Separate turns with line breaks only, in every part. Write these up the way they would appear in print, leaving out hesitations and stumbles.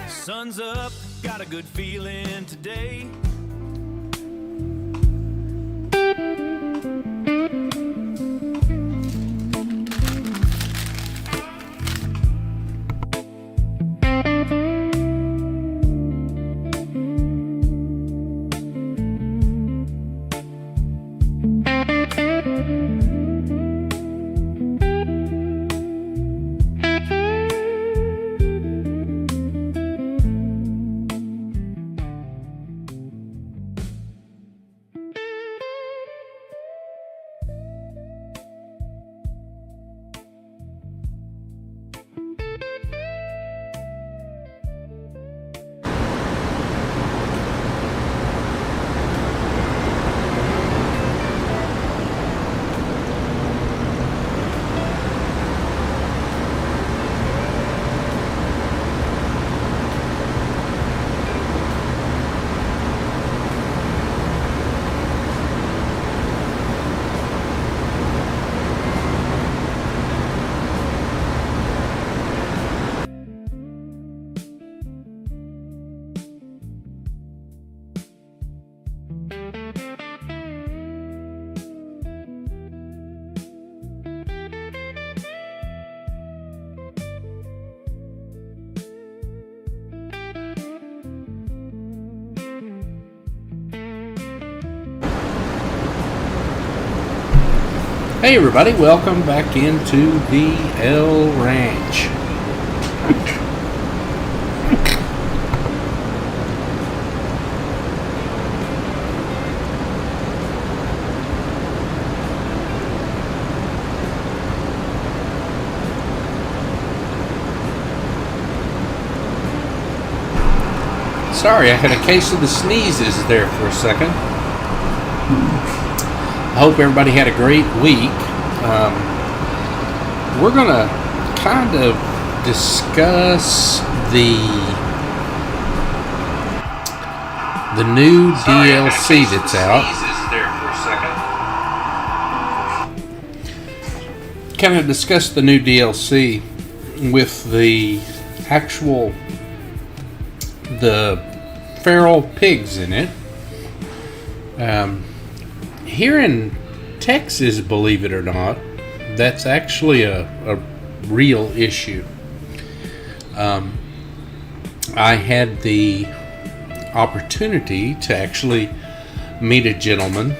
Sun's up, got a good feeling today.
Hey everybody, welcome back into the L Ranch. Sorry, I had a case of the sneezes there for a second. I hope everybody had a great week. We're going to kind of discuss the new DLC that's out. Kind of discuss the new DLC with the feral pigs in it. Here in Texas, believe it or not, that's actually a real issue. I had the opportunity to actually meet a gentleman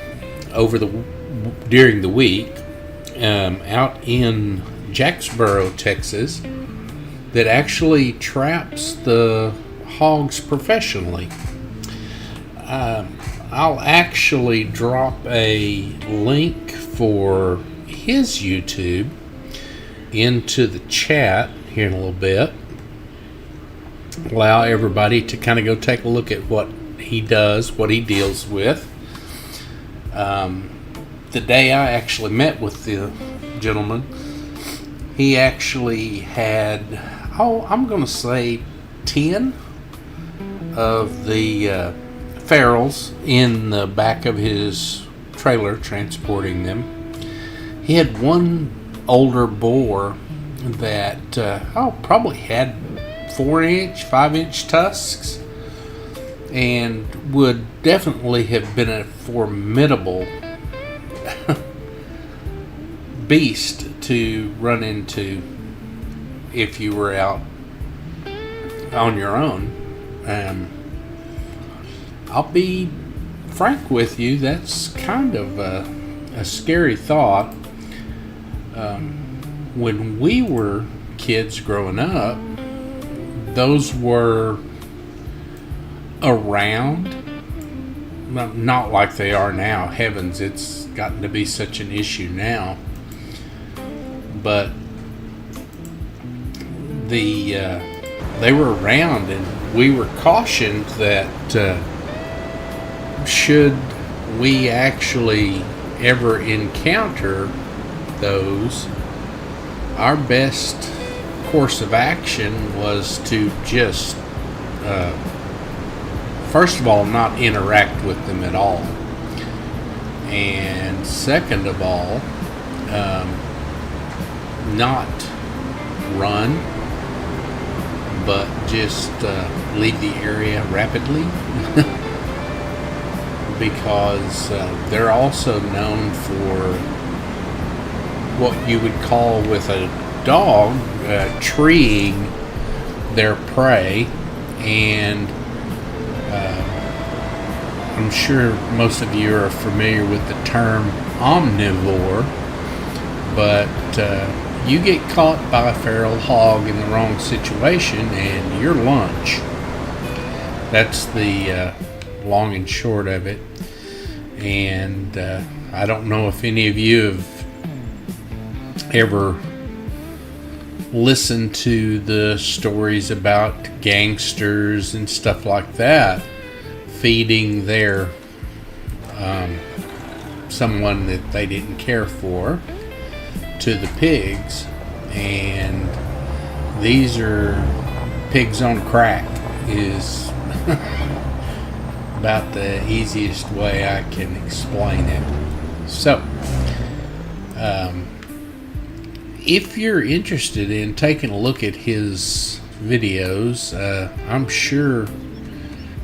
during the week out in Jacksboro, Texas, that actually traps the hogs professionally. I'll actually drop a link for his YouTube into the chat here in a little bit. Allow everybody to kind of go take a look at what he does, what he deals with. The day I actually met with the gentleman, he actually had, I'm going to say 10 of the ferals in the back of his trailer transporting them. He had one older boar that probably had 4-inch, 5-inch tusks and would definitely have been a formidable beast to run into if you were out on your own. I'll be frank with you, that's kind of a scary thought. When we were kids growing up, those were around, not like they are now. Heavens, it's gotten to be such an issue now. But they were around, and we were cautioned that should we actually ever encounter those, our best course of action was to just first of all not interact with them at all, and second of all not run, but just leave the area rapidly. Because they're also known for what you would call with a dog treeing their prey, and I'm sure most of you are familiar with the term omnivore, but you get caught by a feral hog in the wrong situation and you're lunch. That's the long and short of it. And I don't know if any of you have ever listened to the stories about gangsters and stuff like that feeding their someone that they didn't care for to the pigs, and these are pigs on crack is about the easiest way I can explain it. So if you're interested in taking a look at his videos, I'm sure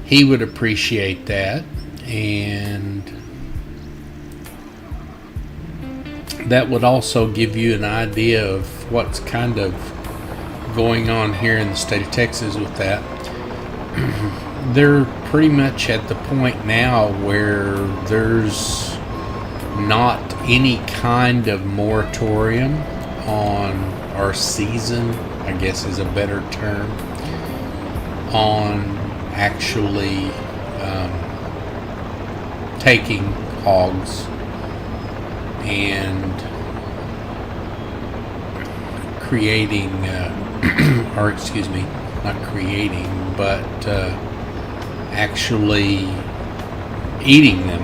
he would appreciate that, and that would also give you an idea of what's kind of going on here in the state of Texas with that. They're pretty much at the point now where there's not any kind of moratorium on, or season, I guess is a better term, on actually taking hogs and creating, or excuse me, not creating, but actually eating them.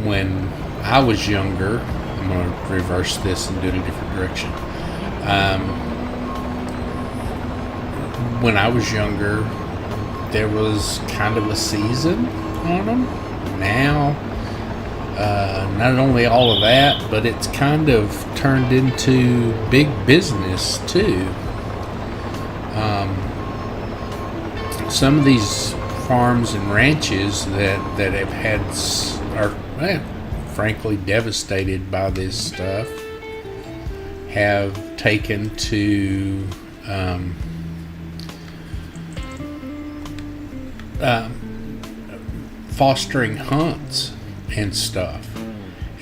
When I was younger, I'm going to reverse this and do it a different direction. When I was younger, there was kind of a season on them. Now, not only all of that, but it's kind of turned into big business too. Some of these farms and ranches that have had are frankly devastated by this stuff have taken to fostering hunts and stuff.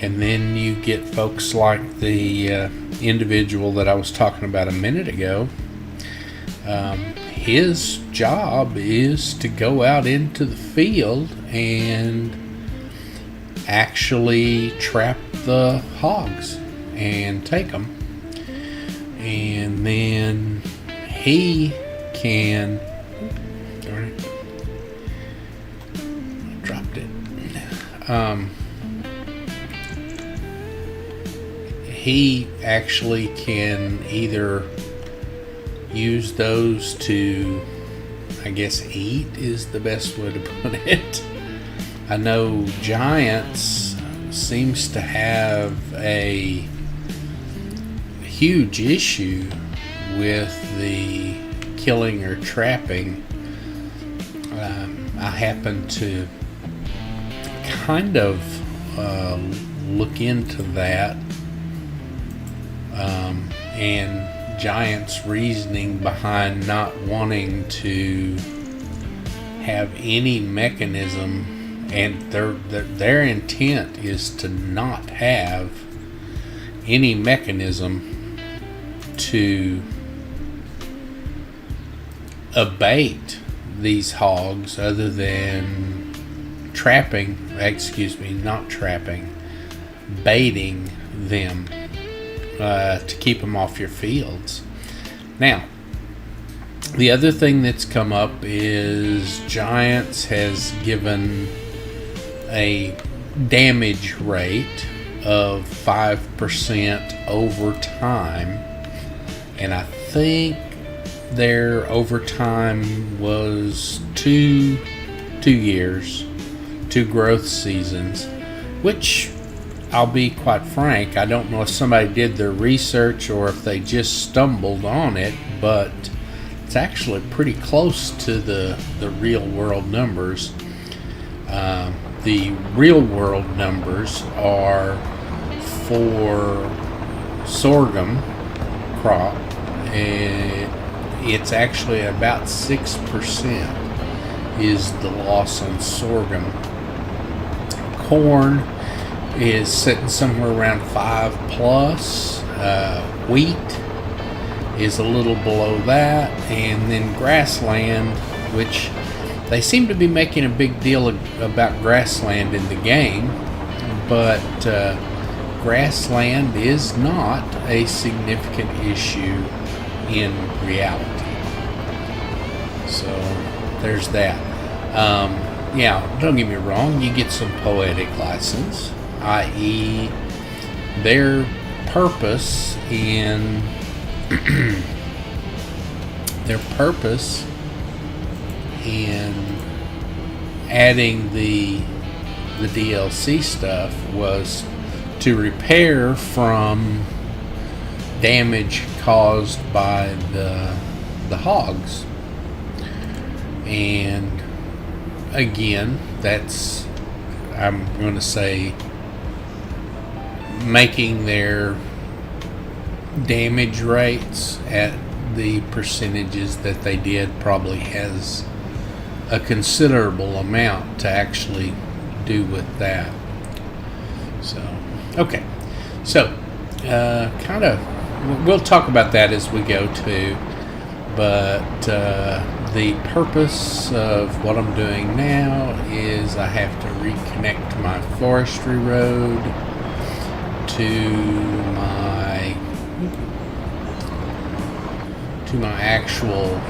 And then you get folks like the individual that I was talking about a minute ago. His job is to go out into the field and actually trap the hogs and take them. And then he can... Darn it. I dropped it. He actually can either use those to, I guess, eat is the best way to put it. I know Giants seems to have a huge issue with the killing or trapping. I happened to kind of look into that, and Giants' reasoning behind not wanting to have any mechanism, and their intent is to not have any mechanism to abate these hogs other than baiting them to keep them off your fields. Now, the other thing that's come up is Giants has given a damage rate of 5% over time, and I think their overtime was two years, 2 growth seasons, which I'll be quite frank, I don't know if somebody did their research or if they just stumbled on it, but it's actually pretty close to the real world numbers. The real world numbers are for sorghum crop, and it's actually about 6% is the loss on sorghum. Corn is sitting somewhere around 5 plus. Wheat is a little below that, and then grassland, which they seem to be making a big deal about grassland in the game, but grassland is not a significant issue in reality. So there's that. Yeah, don't get me wrong, you get some poetic license, i.e. their purpose in adding the DLC stuff was to repair from damage caused by the hogs. And again, that's, I'm going to say, making their damage rates at the percentages that they did probably has a considerable amount to actually do with that. So, okay. So, kind of, we'll talk about that as we go too. But the purpose of what I'm doing now is I have to reconnect my forestry road to my actual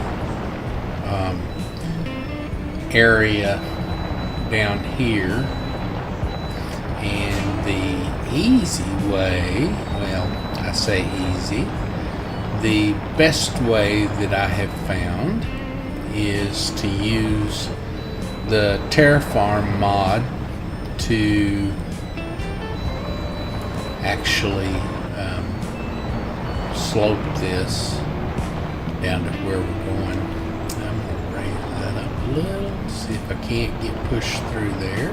area down here. And the easy way, well, I say easy, the best way that I have found is to use the Terraform mod to actually slope this down to where we're going. I'm going to raise that up a little, see if I can't get pushed through there.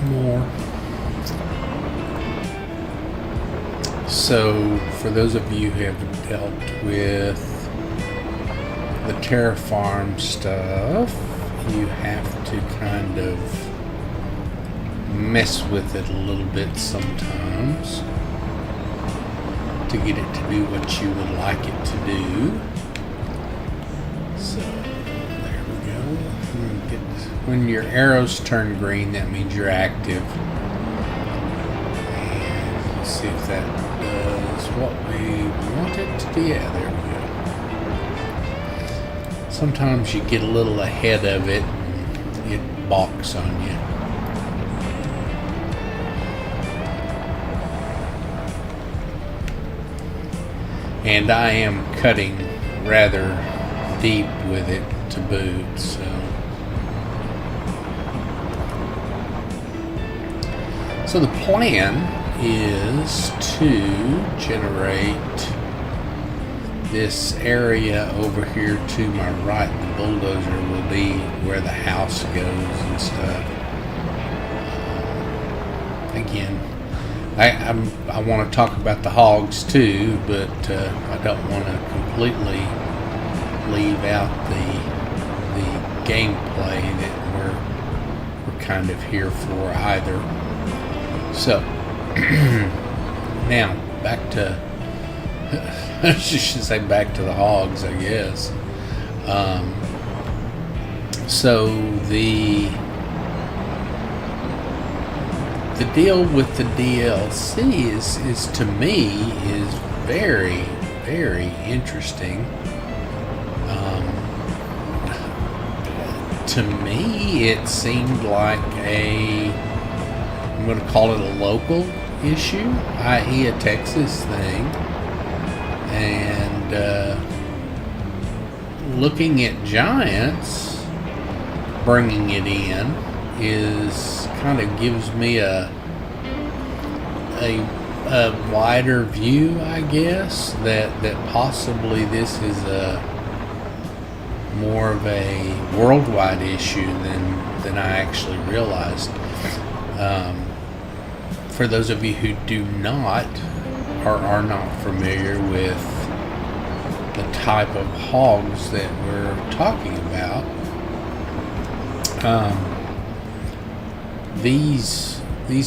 More. So for those of you who have dealt with the Terraform stuff, you have to kind of mess with it a little bit sometimes to get it to do what you would like it to do. So there we go. When your arrows turn green, that means you're active. And let's see if that does what we want it to do. Yeah, there we go. Sometimes you get a little ahead of it and it balks on you. And I am cutting rather deep with it to boot, so. So the plan is to generate this area over here to my right. The bulldozer will be where the house goes and stuff. Again, I want to talk about the hogs too, but I don't want to completely leave out the gameplay that we're kind of here for either. So now back to I should say back to the hogs, I guess. So the deal with the DLC is to me is very, very interesting. To me, it seemed like I'm going to call it a local issue, i.e. a Texas thing. And looking at giants, bringing it in, is kind of gives me a wider view, I guess, that possibly this is a more of a worldwide issue than I actually realized. For those of you who do not or are not familiar with the type of hogs that we're talking about, these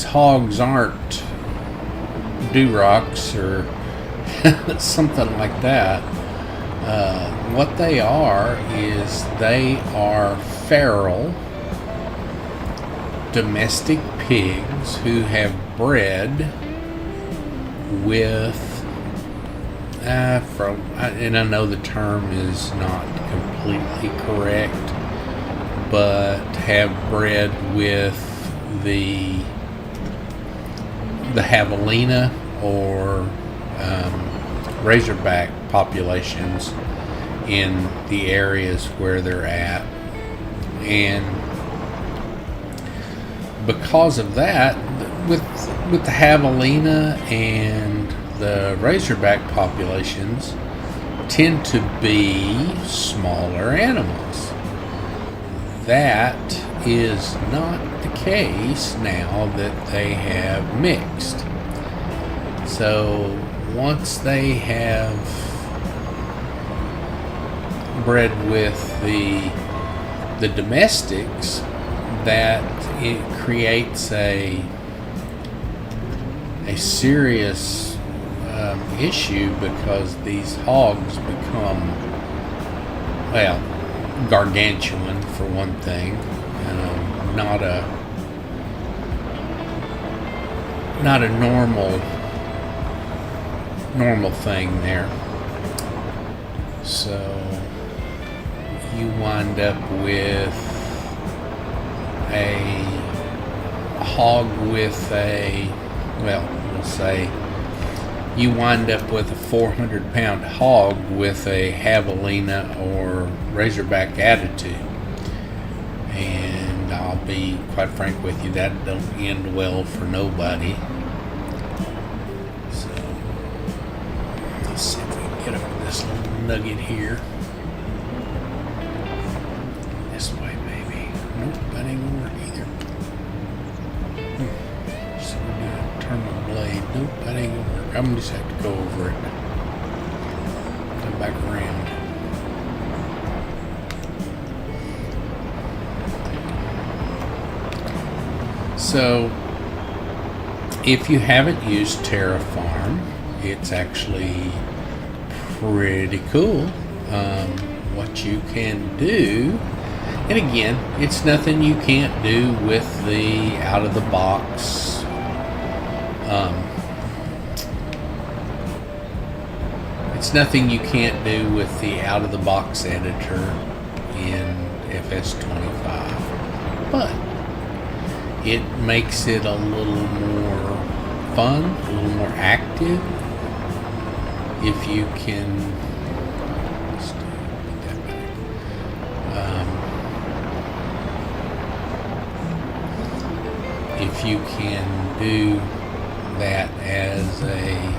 hogs aren't Durocs or something like that. What they are is they are feral domestic pigs who have bred with and I know the term is not completely correct, but have bred with the javelina or razorback populations in the areas where they're at, and because of that, with the javelina and the razorback populations tend to be smaller animals. That is not the case now that they have mixed. So once they have bred with the domestics, that it creates a serious issue, because these hogs become, well, gargantuan for one thing. Not a normal thing there. So you wind up with a hog with we'll say you wind up with a 400-pound hog with a javelina or razorback attitude. And I'll be quite frank with you, that don't end well for nobody. So let's see if we can get over this little nugget here. This way, maybe. Nope, that ain't gonna work either. So we're gonna turn my blade. Nope, that ain't gonna work. I'm gonna just have to go over it. Come back around. So, if you haven't used Terraform, it's actually pretty cool. What you can do, and again, it's nothing you can't do with the out-of-the-box it's nothing you can't do with the out-of-the-box editor in FS25, but it makes it a little more fun, a little more active, if you can do that as we're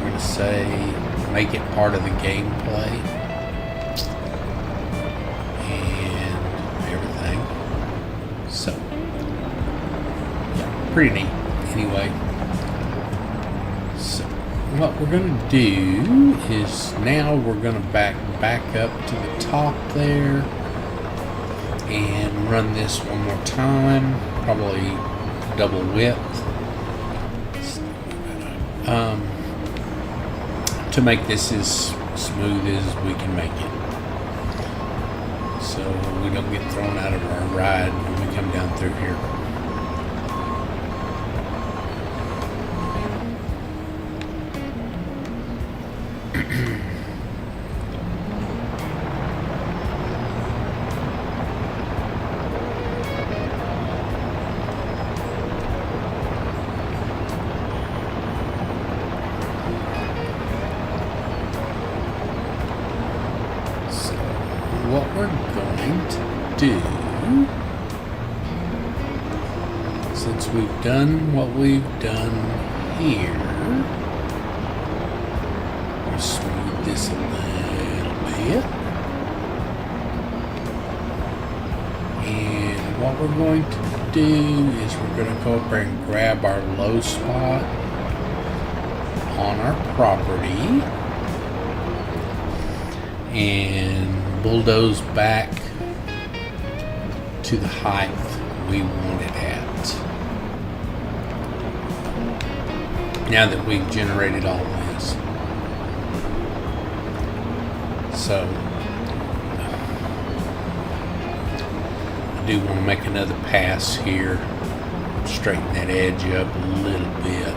going to say, make it part of the gameplay and everything. So, yeah, pretty neat. Anyway, so what we're going to do is now we're going to back up to the top there and run this one more time, probably double width, to make this as smooth as we can make it, so we don't get thrown out of our ride when we come down through here. we're going to do, since we've done what we've done here, we'll smooth this a little bit. And what we're going to do is we're going to go up there and grab our low spot on our property and bulldoze back to the height we want it at. Now that we've generated all this. So I do want to make another pass here, straighten that edge up a little bit.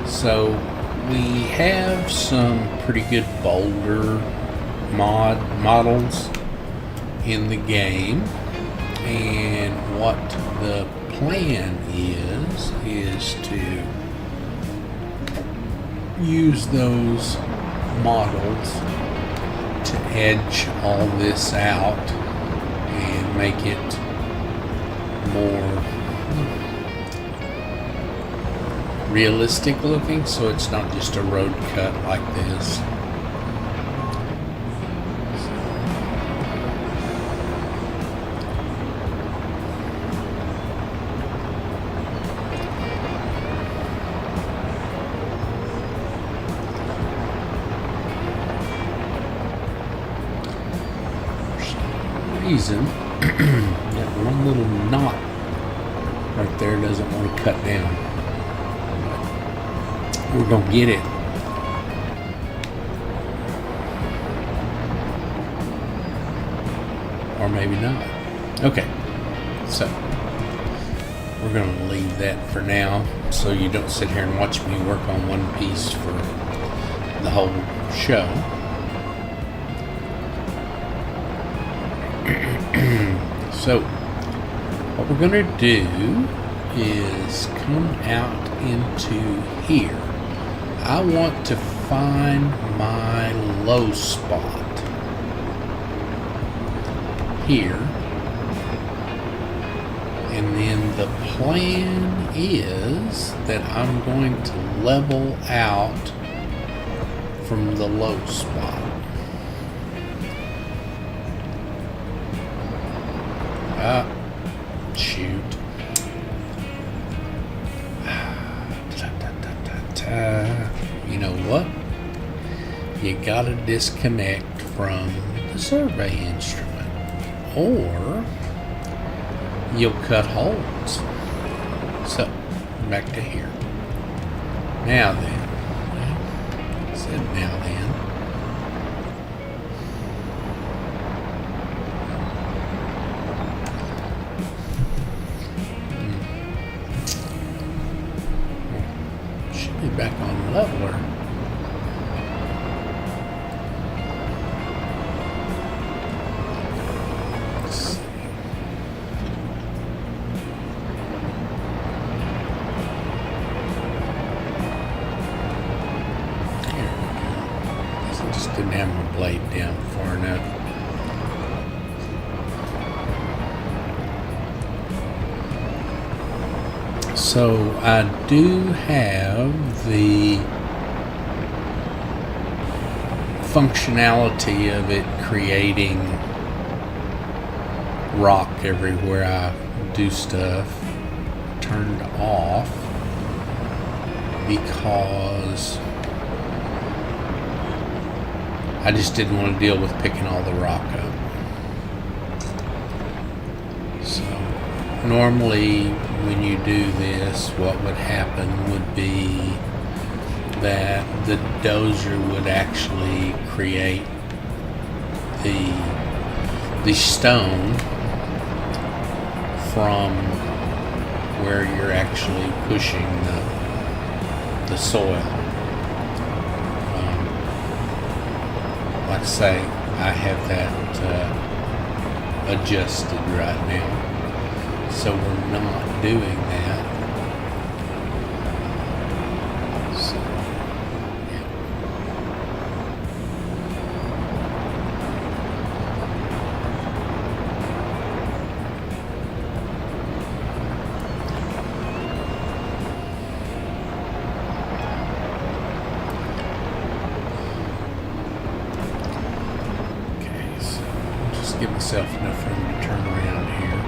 So we have some pretty good boulder models in the game, and what the plan is to use those models to edge all this out and make it more realistic looking, so it's not just a road cut like this. Reason that one little knot right there doesn't want to cut down. We're gonna get it. Or maybe not. Okay, so we're gonna leave that for now, so you don't sit here and watch me work on one piece for the whole show. So what we're going to do is come out into here. I want to find my low spot here, and then the plan is that I'm going to level out from the low spot. Shoot. You know what? You gotta disconnect from the survey instrument, or you'll cut holes. So, back to here. Now then. I said now then. Back on leveler. Let's see. Here we go. I just didn't have my blade down far enough. So I do have the functionality of it creating rock everywhere I do stuff turned off, because I just didn't want to deal with picking all the rock up. So normally when you do this, what would happen would be that the dozer would actually create the stone from where you're actually pushing the soil. Like I say, I have that adjusted right now, so we're not doing that. So, yeah. give myself enough room to turn around here.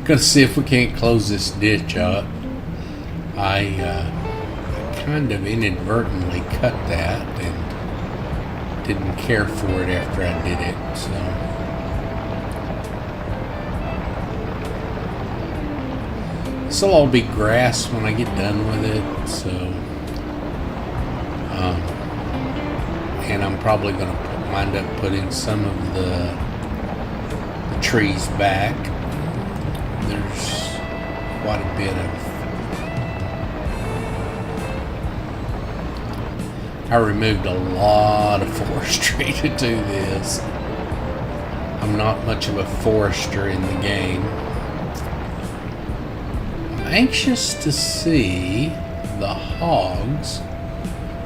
Gonna see if we can't close this ditch up. I kind of inadvertently cut that and didn't care for it after I did it, so. This'll all be grass when I get done with it, so. And I'm probably gonna wind up putting some of the trees back. There's quite a bit of. I removed a lot of forestry to do this. I'm not much of a forester in the game. I'm anxious to see the hogs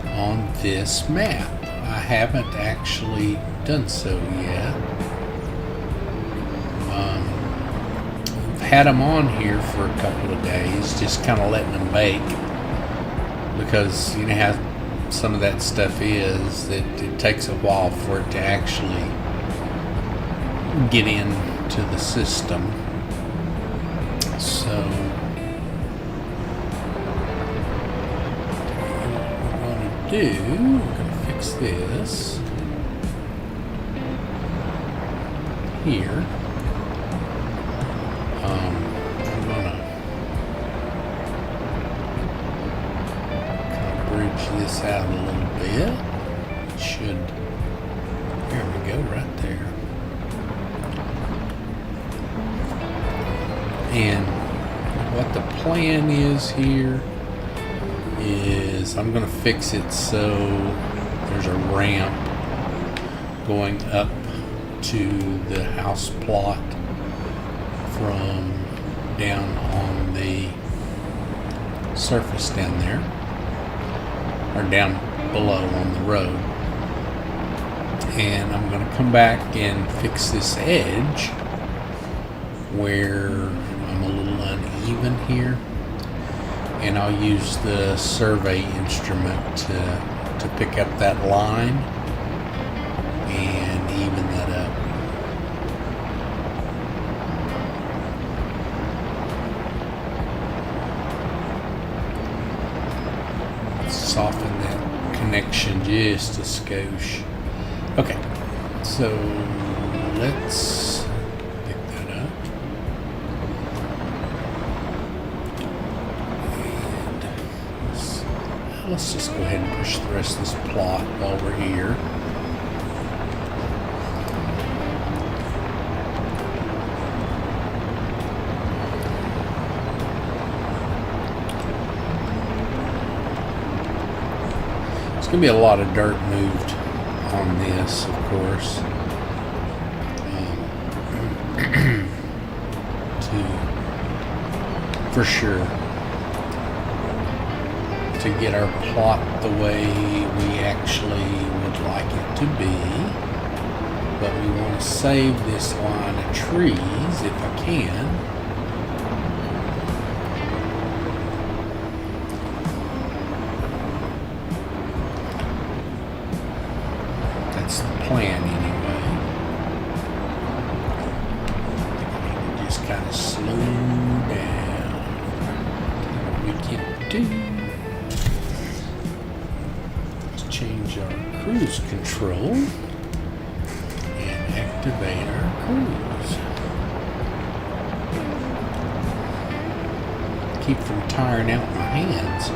on this map. I haven't actually done so yet. Had them on here for a couple of days, just kind of letting them bake, because you know how some of that stuff is, that it takes a while for it to actually get into the system. So what we're going to do, we're going to fix this here. I'm gonna kind of bridge this out a little bit. It should, there we go, right there. And what the plan is here is I'm gonna fix it so there's a ramp going up to the house plot from down on the surface down there, or down below on the road. And I'm going to come back and fix this edge where I'm a little uneven here, and I'll use the survey instrument to pick up that line and even that up. Soften that connection just a skosh. Okay, so let's pick that up. And let's just go ahead and push the rest of this plot while we're here. There's going to be a lot of dirt moved on this, of course. For sure. To get our plot the way we actually would like it to be. But we want to save this line of trees if I can. That's the plan anyway. I think I need to just kind of slow down. What we can do. Let's change our cruise control. Activate our cruise. Keep from tiring out my hands.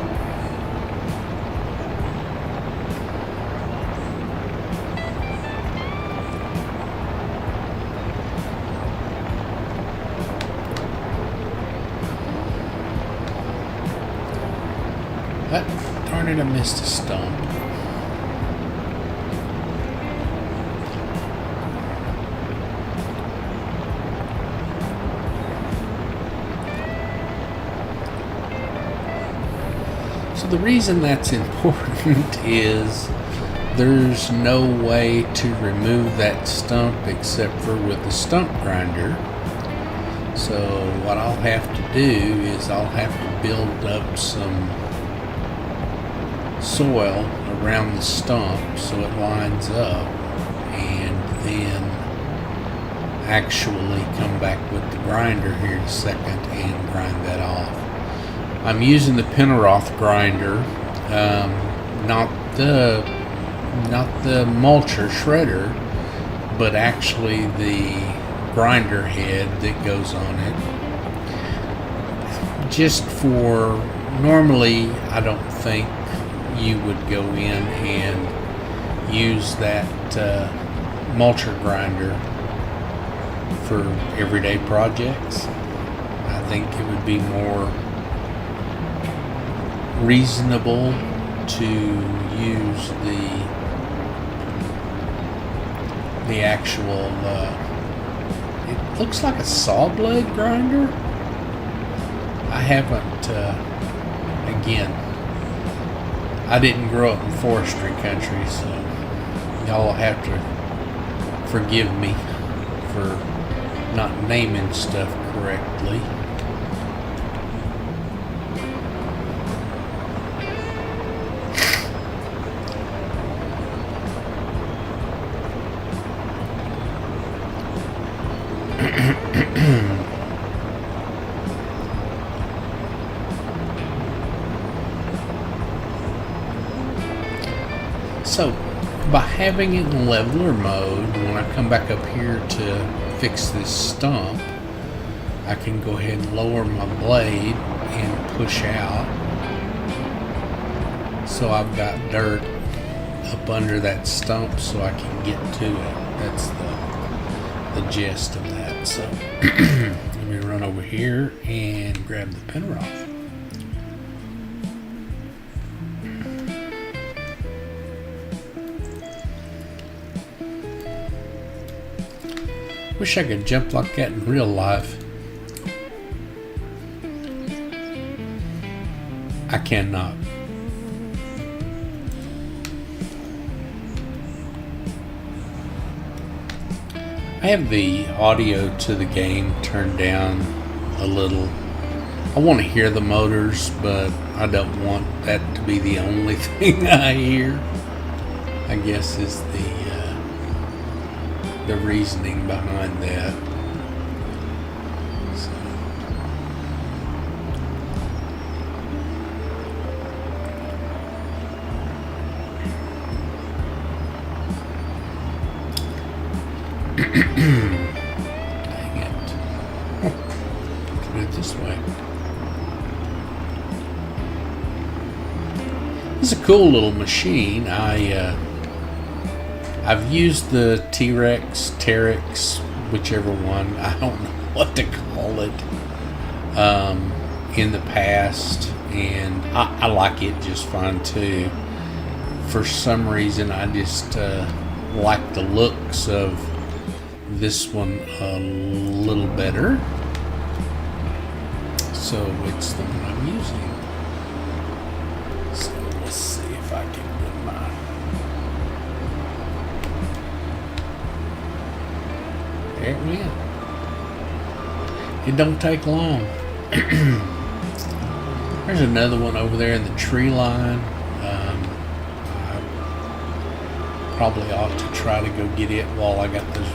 But darn it, I missed a stump. So the reason that's important is there's no way to remove that stump except for with the stump grinder. So what I'll have to do is I'll have to build up some soil around the stump so it lines up, and then actually come back with the grinder here in a second and grind that off. I'm using the Penteroth grinder, not the mulcher shredder, but actually the grinder head that goes on it. Just for, normally I don't think you would go in and use that mulcher grinder for everyday projects. I think it would be more reasonable to use the actual it looks like a saw blade grinder. I haven't again, I didn't grow up in forestry country, so y'all have to forgive me for not naming stuff correctly. So, by having it in leveler mode, when I come back up here to fix this stump, I can go ahead and lower my blade and push out. So I've got dirt up under that stump so I can get to it. That's the gist of that. So, let me run over here and grab the Penteroth. Wish I could jump like that in real life. I cannot. I have the audio to the game turned down a little. I want to hear the motors, but I don't want that to be the only thing I hear. I guess is the reasoning behind that. So. Dang it. Put it this way. It's a cool little machine. I've used the T-Rex, Terex, whichever one, I don't know what to call it, in the past, and I like it just fine too. for some reason I just like the looks of this one a little better, so it's the one I'm using. So let's see if I can get my there it went. It don't take long. There's another one over there in the tree line. I probably ought to try to go get it while I got this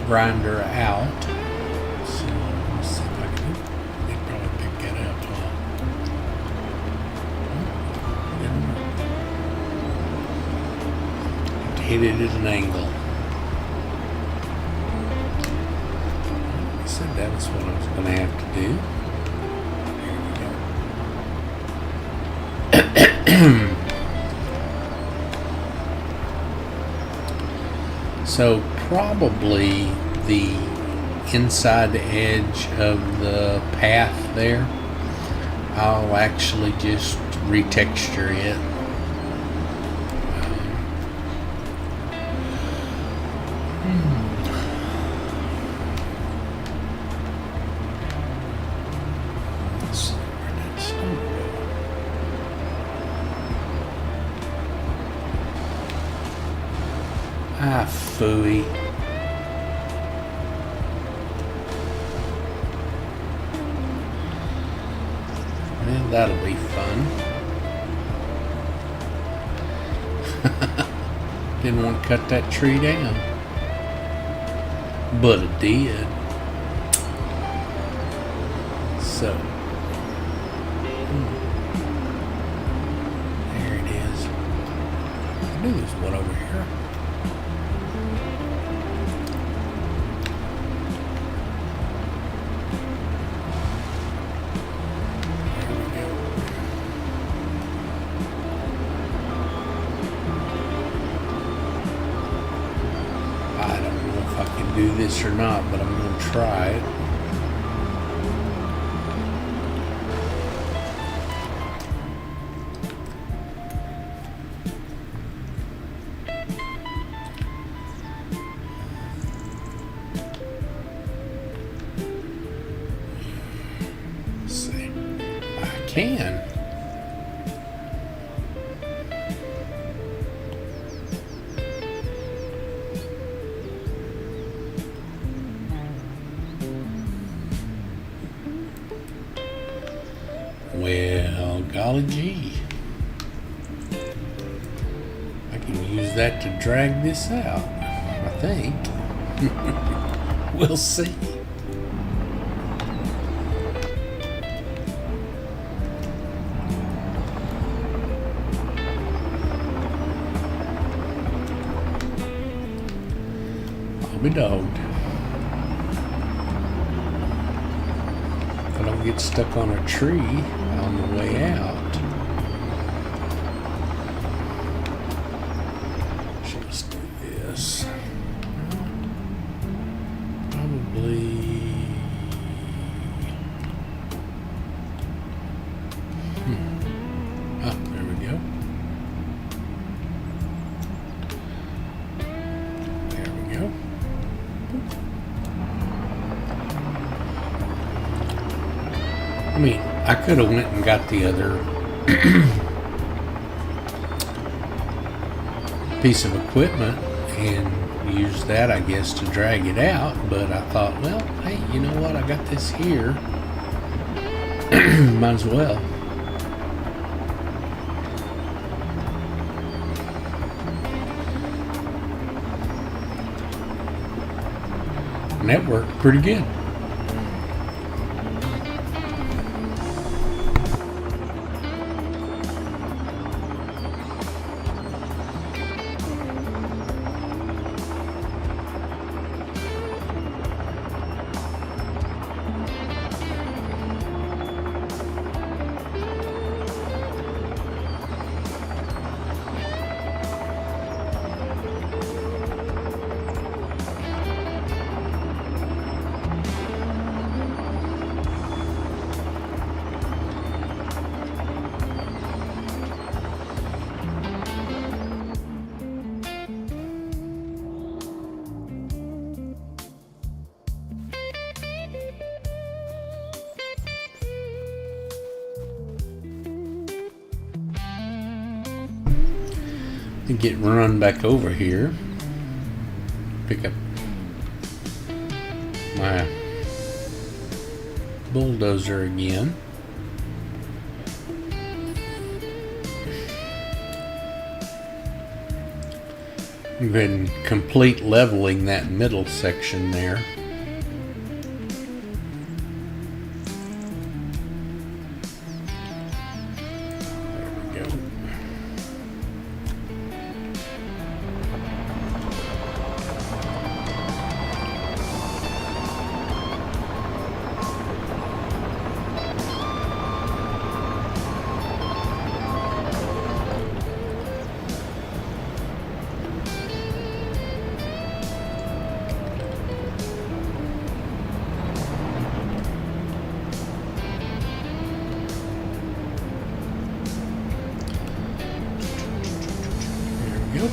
grinder out. So let's see if I can. They probably pick that up. Have to hit it at an angle. I said that was what I was going to have to do. There we go. So probably the inside edge of the path there, I'll actually just retexture it. Let's see where that's going to go. Ah, phooey. Well, that'll be fun. Didn't want to cut that tree down, but it did. So, there it is. I knew there's one over here. Do this or not, but I'm going to try it. Let's see. I can. Well, golly gee. I can use that to drag this out, I think. We'll see. I'll be dogged. If I don't get stuck on a tree on the way out. Should just do this. Probably. Oh, there we go. There we go. I mean, I could have went and got the other piece of equipment and used that, I guess, to drag it out, but I thought, well, hey, you know what? I got this here. Might as well. And that worked pretty good. and get run back over here. Pick up my bulldozer again. Go ahead and complete leveling that middle section there. There we go. Yep.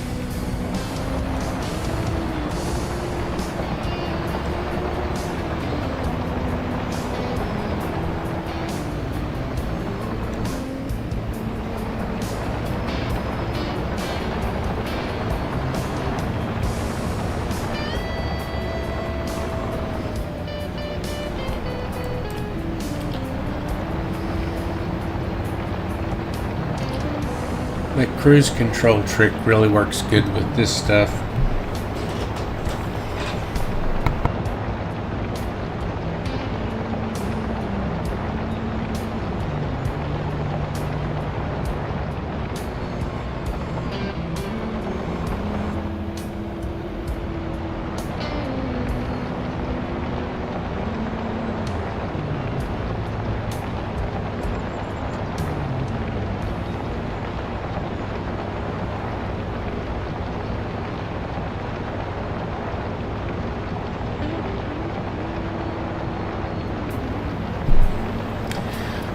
That cruise control trick really works good with this stuff.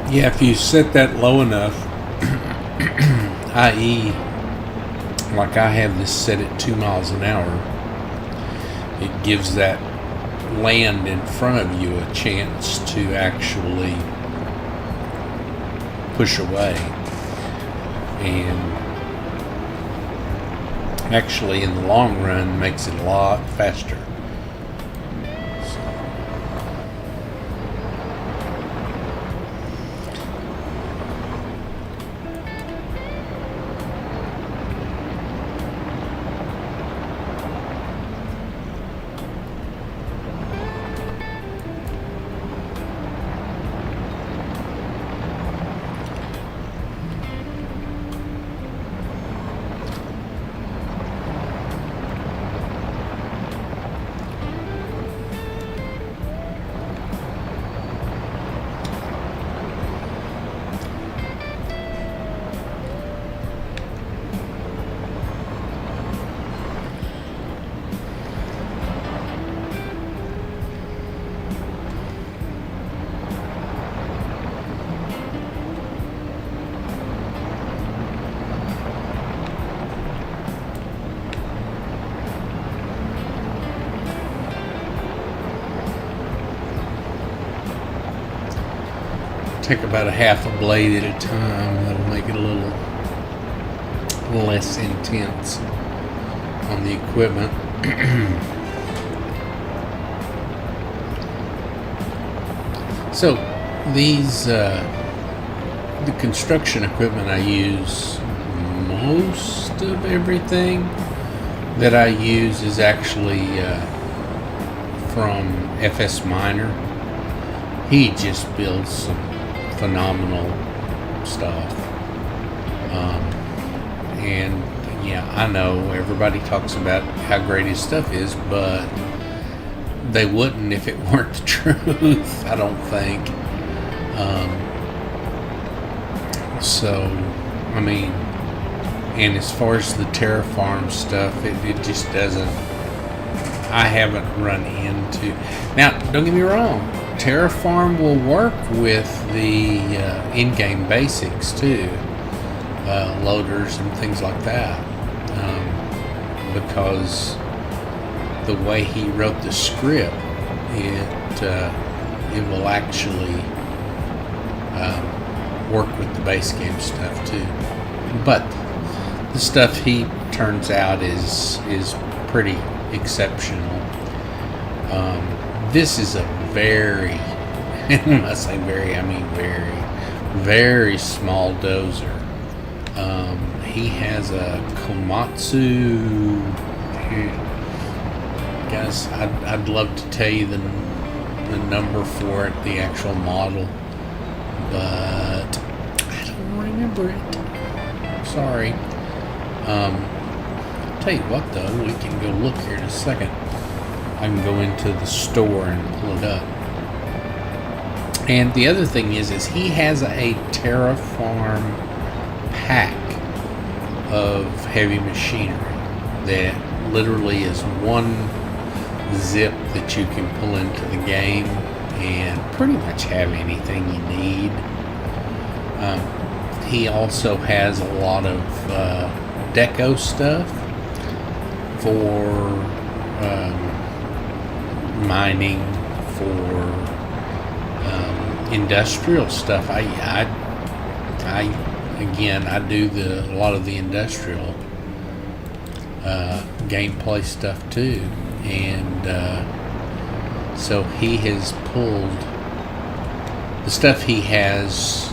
Yeah, if you set that low enough, i.e., like I have this set at 2 miles an hour, it gives that land in front of you a chance to actually push away. And actually, in the long run, makes it a lot faster. Take about a half a blade at a time. That'll make it a little less intense on the equipment. So these the construction equipment I use, most of everything that I use is actually from FS Minor. He just builds some phenomenal stuff. And yeah, I know everybody talks about how great his stuff is, but they wouldn't if it weren't the truth, I don't think. So, I mean, and as far as the terraform stuff, it just doesn't, I haven't run into. Now, don't get me wrong, Terraform will work with the in-game basics too, loaders and things like that, because the way he wrote the script, it will actually work with the base game stuff too. But the stuff he turns out is pretty exceptional. This is a very, and when I say very, I mean very, very small dozer. He has a Komatsu. Guys, I'd love to tell you the number for it, the actual model, but I don't remember it. Sorry. Tell you what though, we can go look here in a second. I can go into the store and pull it up. And the other thing is he has a TerraFarm pack of heavy machinery that literally is one zip that you can pull into the game and pretty much have anything you need. He also has a lot of deco stuff for mining, for industrial stuff. I do a lot of the industrial gameplay stuff too, and so he has pulled the stuff he has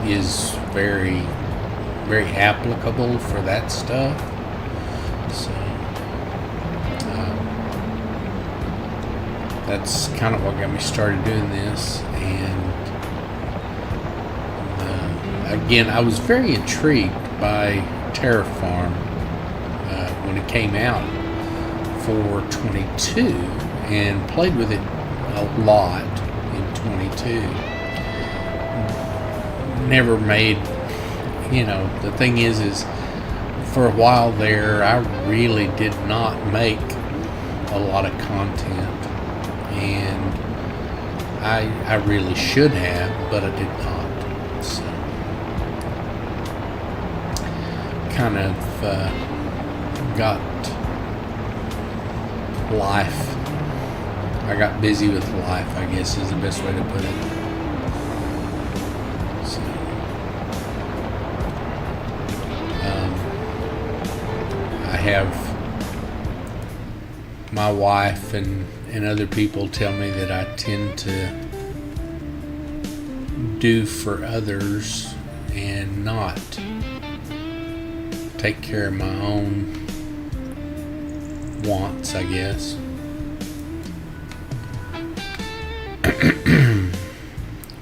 is very, very applicable for that stuff. So that's kind of what got me started doing this. And again, I was very intrigued by TerraFarm when it came out for 22 and played with it a lot in 22. Never made, the thing is for a while there I really did not make a lot of content, and I really should have, but I did not. So kind of got life. I got busy with life, I guess is the best way to put it. So, I have my wife and other people tell me that I tend to do for others and not take care of my own wants, I guess.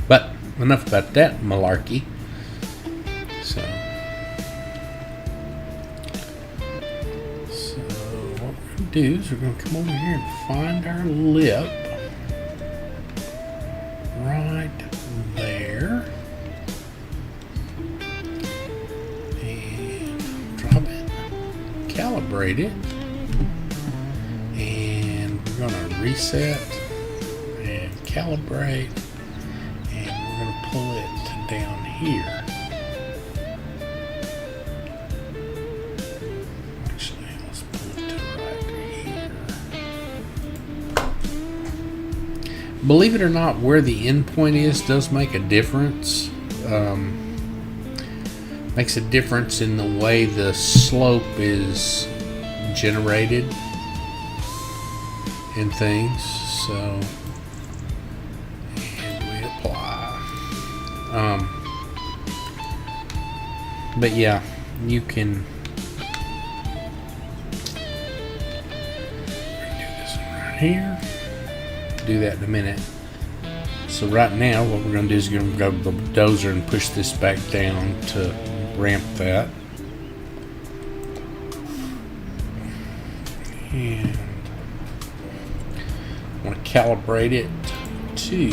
But enough about that malarkey. So what we're going to do is we're going to come over here and find our lip right there and drop it, calibrate it, and we're going to reset and calibrate, and we're going to pull it down here. Actually, let's pull it to right here. Believe it or not, where the end point is does make a difference. Makes a difference in the way the slope is generated and things. So, and we apply. But yeah, you can do this one right here. Do that in a minute. So right now, what we're going to do is we're going to go to the dozer and push this back down to ramp that. And I want to calibrate it to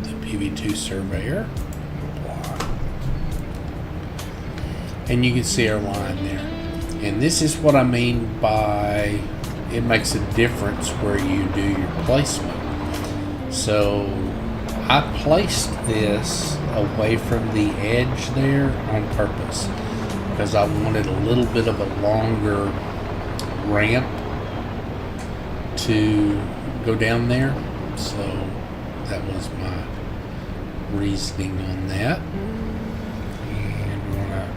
the PV2 surveyor. And you can see our line there. And this is what I mean by it makes a difference where you do your placement. So I placed this away from the edge there on purpose because I wanted a little bit of a longer ramp to go down there. So that was my reasoning on that. And we're gonna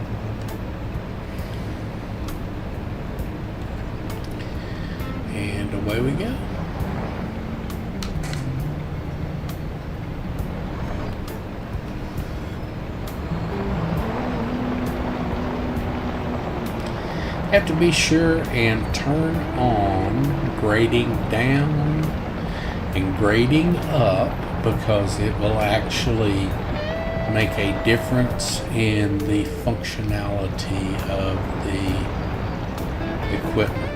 away we go. Have to be sure and turn on grading down and grading up, because it will actually make a difference in the functionality of the equipment.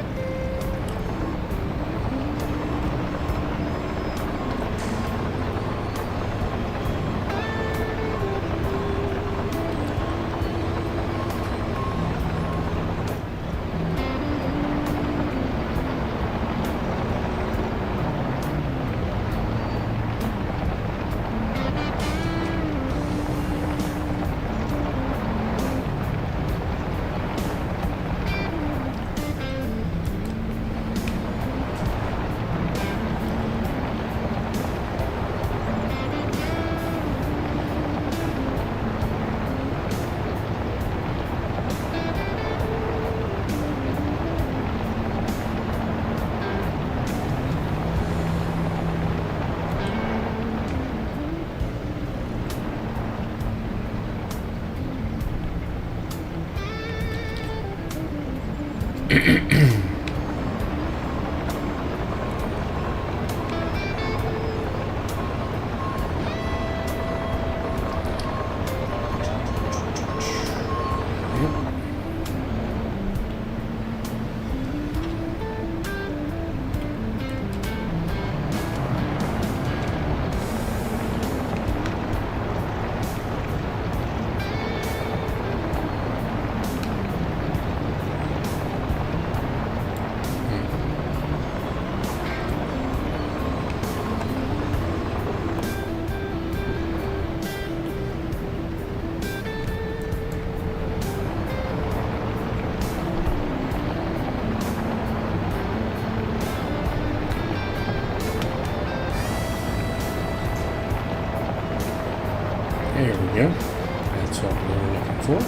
There we go. That's what we were looking for.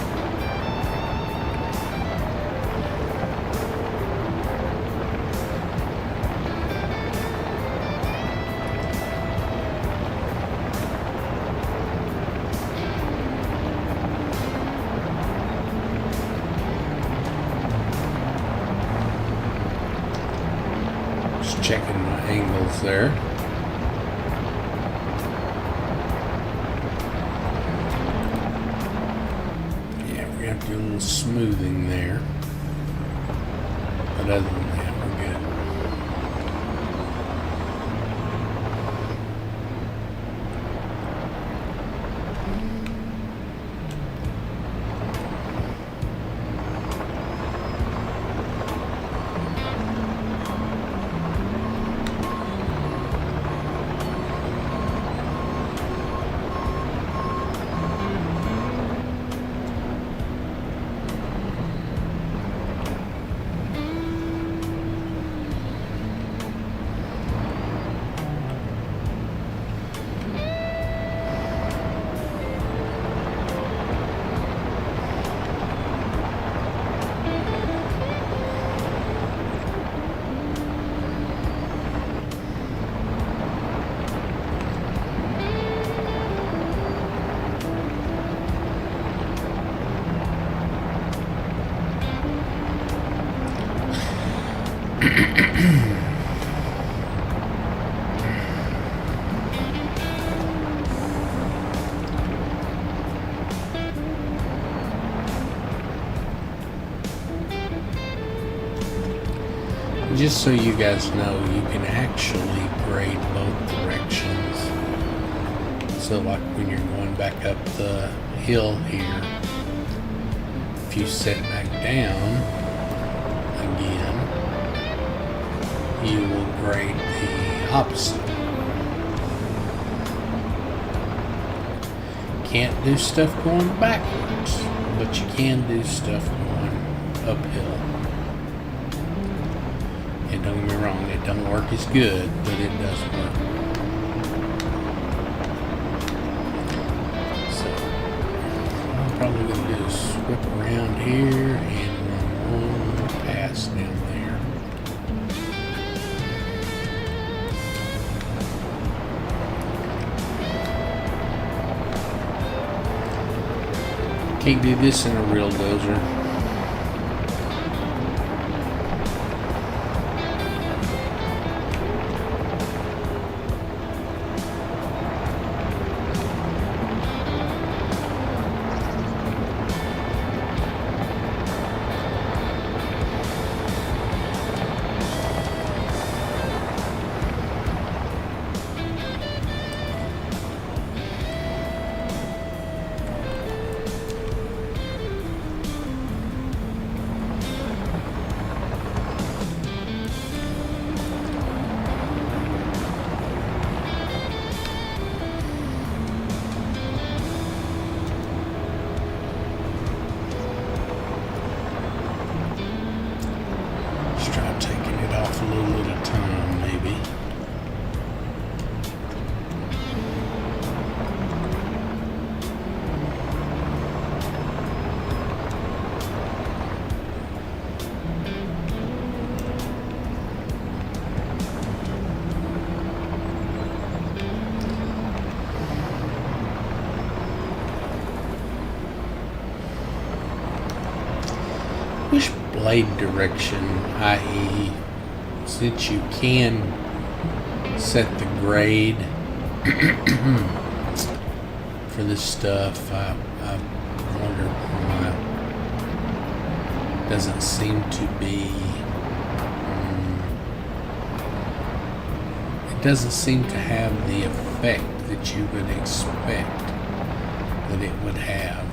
Just checking my angles there. Do a little smoothing there, but other than that, we're good. Just so you guys know, you can actually grade both directions. So like when you're going back up the hill here, if you set back down again, you will grade the opposite. Can't do stuff going backwards, but you can do stuff going uphill. And don't get me wrong, it don't work as good, but it does work. So, what I'm probably going to do is whip around here and run one pass down there. Can't do this in a real dozer. Which blade direction, i.e. since you can set the grade for this stuff, I wonder why it doesn't seem to be, it doesn't seem to have the effect that you would expect that it would have.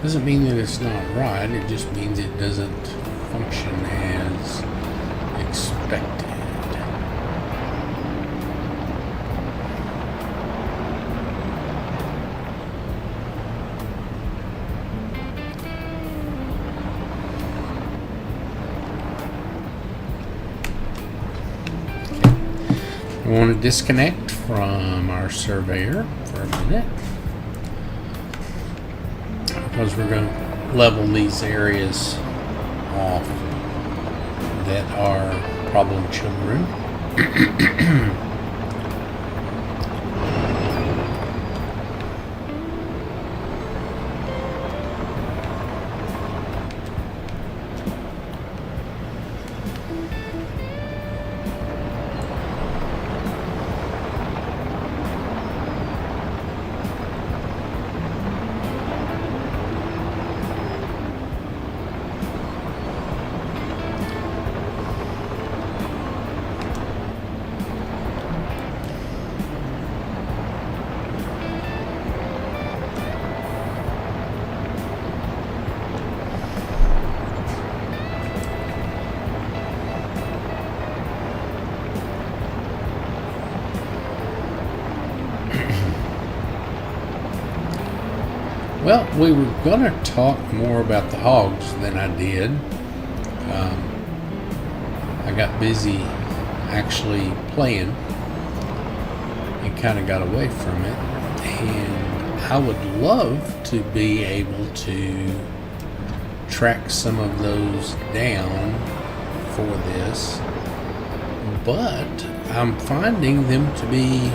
Doesn't mean that it's not right, it just means it doesn't function as expected. Okay. We want to disconnect from our surveyor for a minute, because we're going to level these areas off that are problem children. Well, we were going to talk more about the hogs than I did. I got busy actually playing and kind of got away from it. And I would love to be able to track some of those down for this, but I'm finding them to be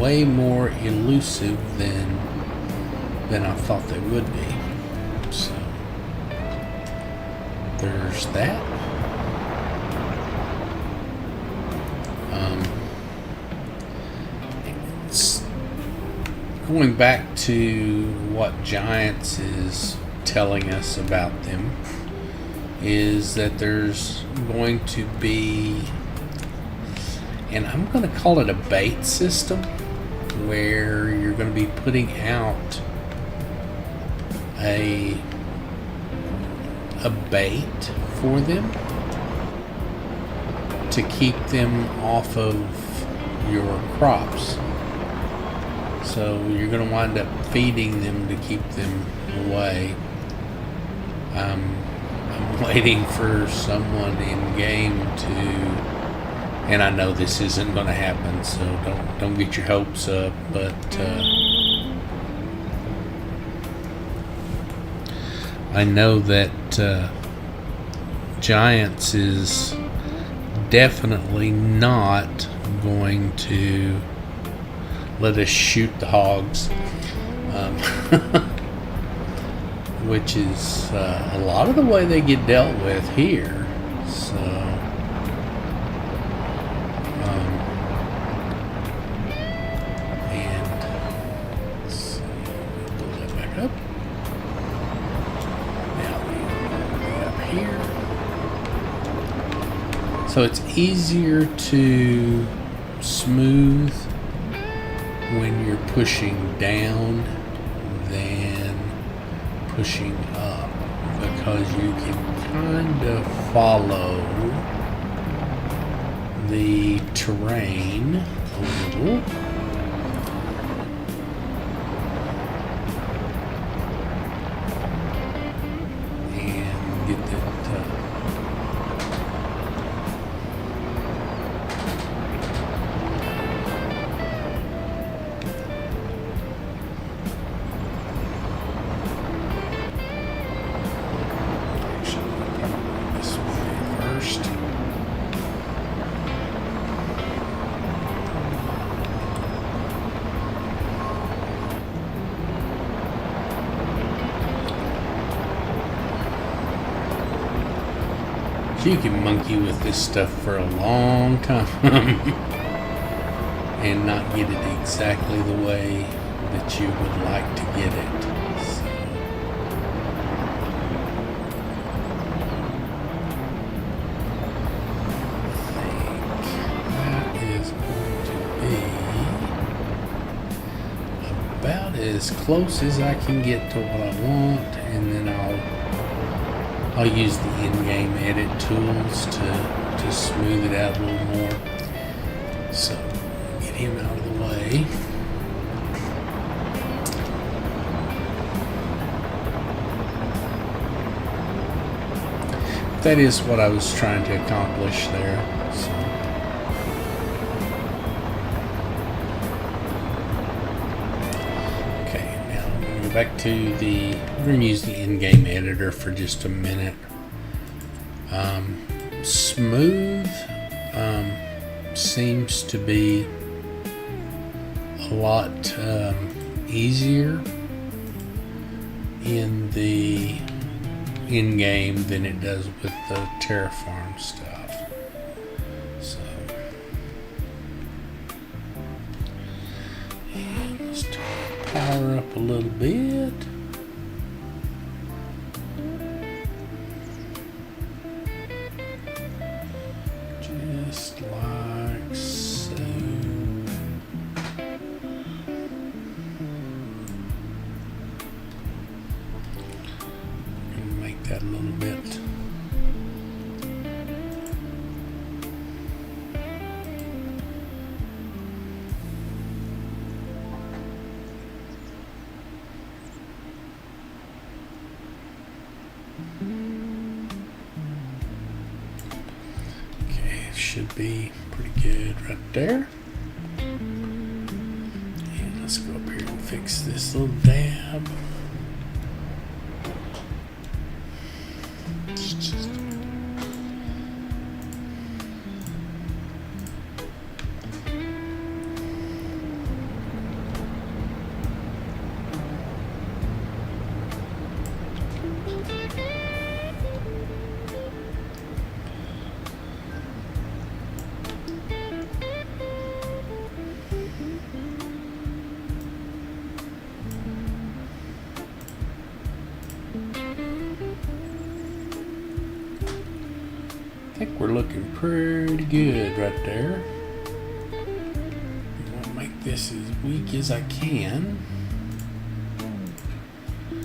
way more elusive than I thought they would be. So there's that. It's going back to what Giants is telling us about them, is that there's going to be, and I'm going to call it a bait system, where you're going to be putting out a bait for them to keep them off of your crops. So you're going to wind up feeding them to keep them away. I'm waiting for someone in game to And I know this isn't going to happen, so don't get your hopes up. But I know that Giants is definitely not going to let us shoot the hogs, which is a lot of the way they get dealt with here. So. So it's easier to smooth when you're pushing down than pushing up, because you can kind of follow the terrain a little. And get that you can monkey with this stuff for a long time and not get it exactly the way that you would like to get it. So, I think that is going to be about as close as I can get to what I want, and then I'll use the in-game edit tools to smooth it out a little more. So, get him out of the way. That is what I was trying to accomplish there. So. Okay, now I'm going to go back to we're going to use the in-game editor for just a minute. Smooth seems to be a lot easier in the in-game than it does with the Terraform stuff. So, and let's turn the power up a little bit. Just like so. And make that a little bit. Should be pretty good right there. And let's go up here and fix this little dab. I think we're looking pretty good right there. I'm gonna make this as weak as I can.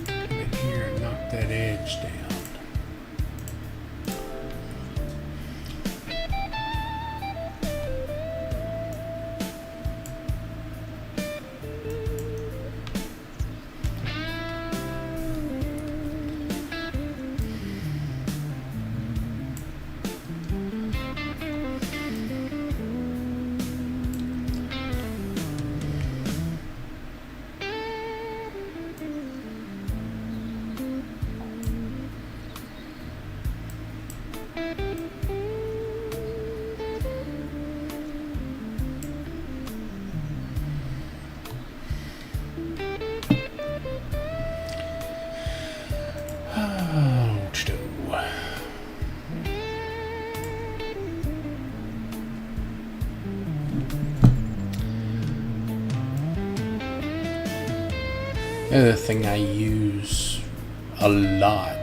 Come in here and knock that edge down. The other thing I use a lot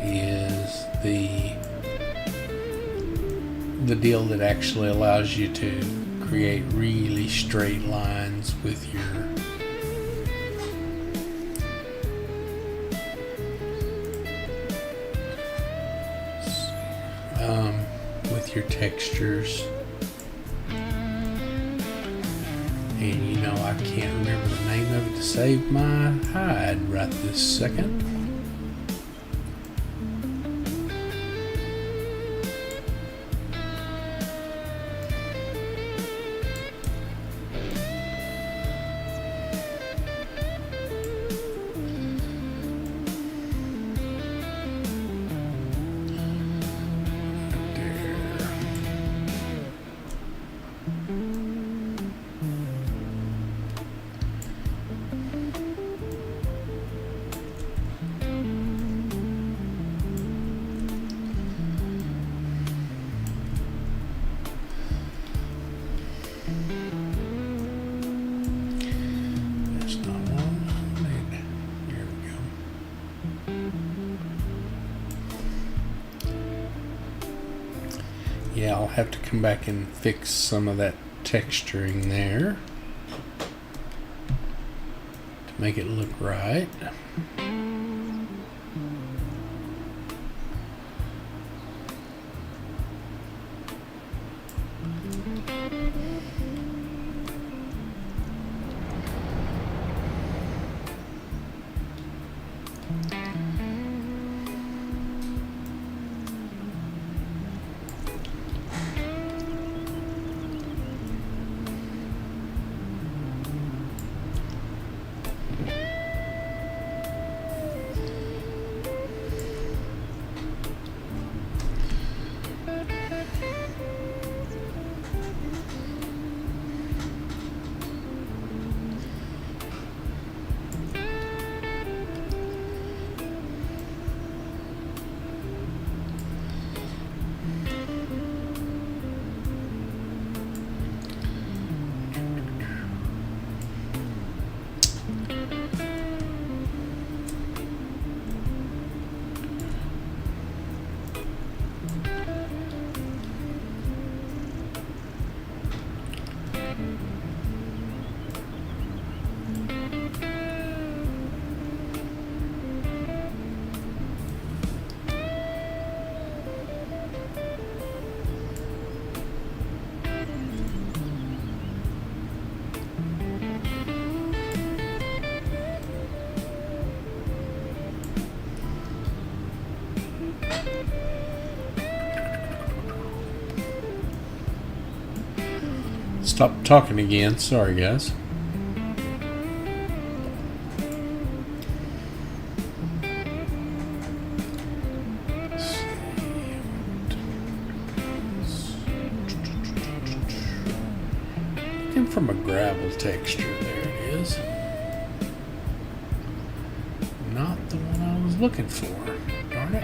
is the deal that actually allows you to create really straight lines with your textures. And you know, I can't remember the name of it to save my hide right this second. Yeah, I'll have to come back and fix some of that texturing there to make it look right. Stop talking again. Sorry, guys. Looking from a gravel texture. There it is. Not the one I was looking for. Darn it.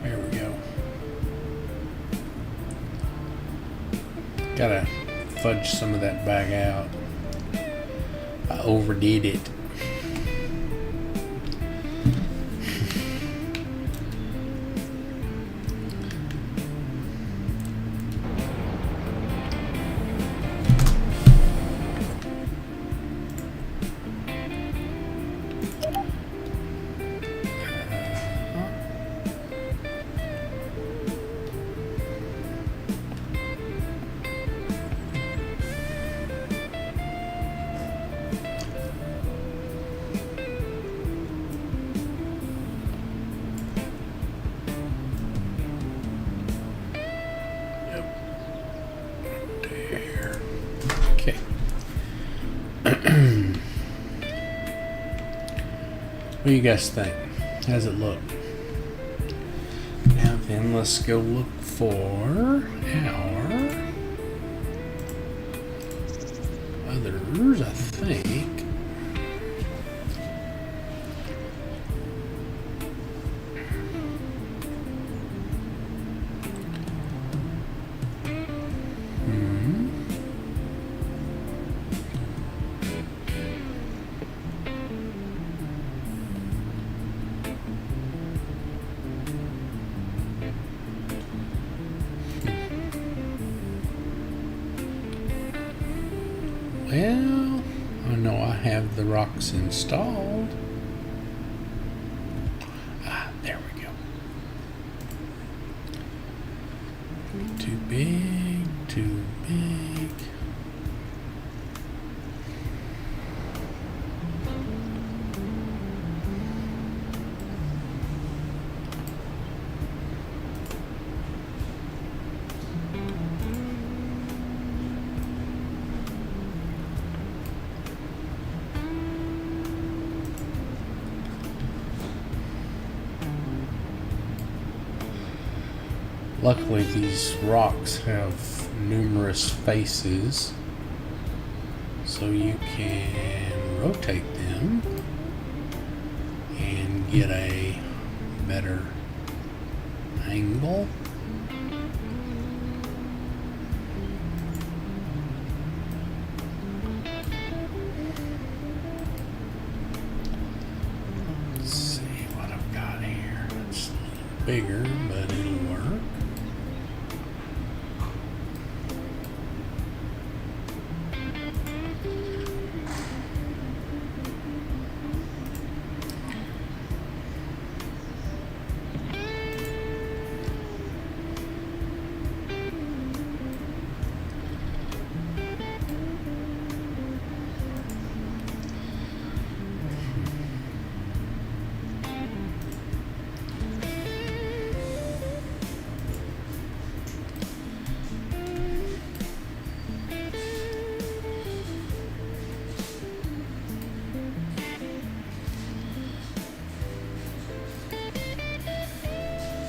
There we go. Gotta fudge some of that back out. I overdid it. What do you guys think? How does it look? Now then, let's go look for our others, I think. Well, I know I have the rocks installed. There we go. Too big, too big. Luckily, these rocks have numerous faces, so you can rotate them and get a better angle. Let's see what I've got here. It's a little bigger, but it'll work.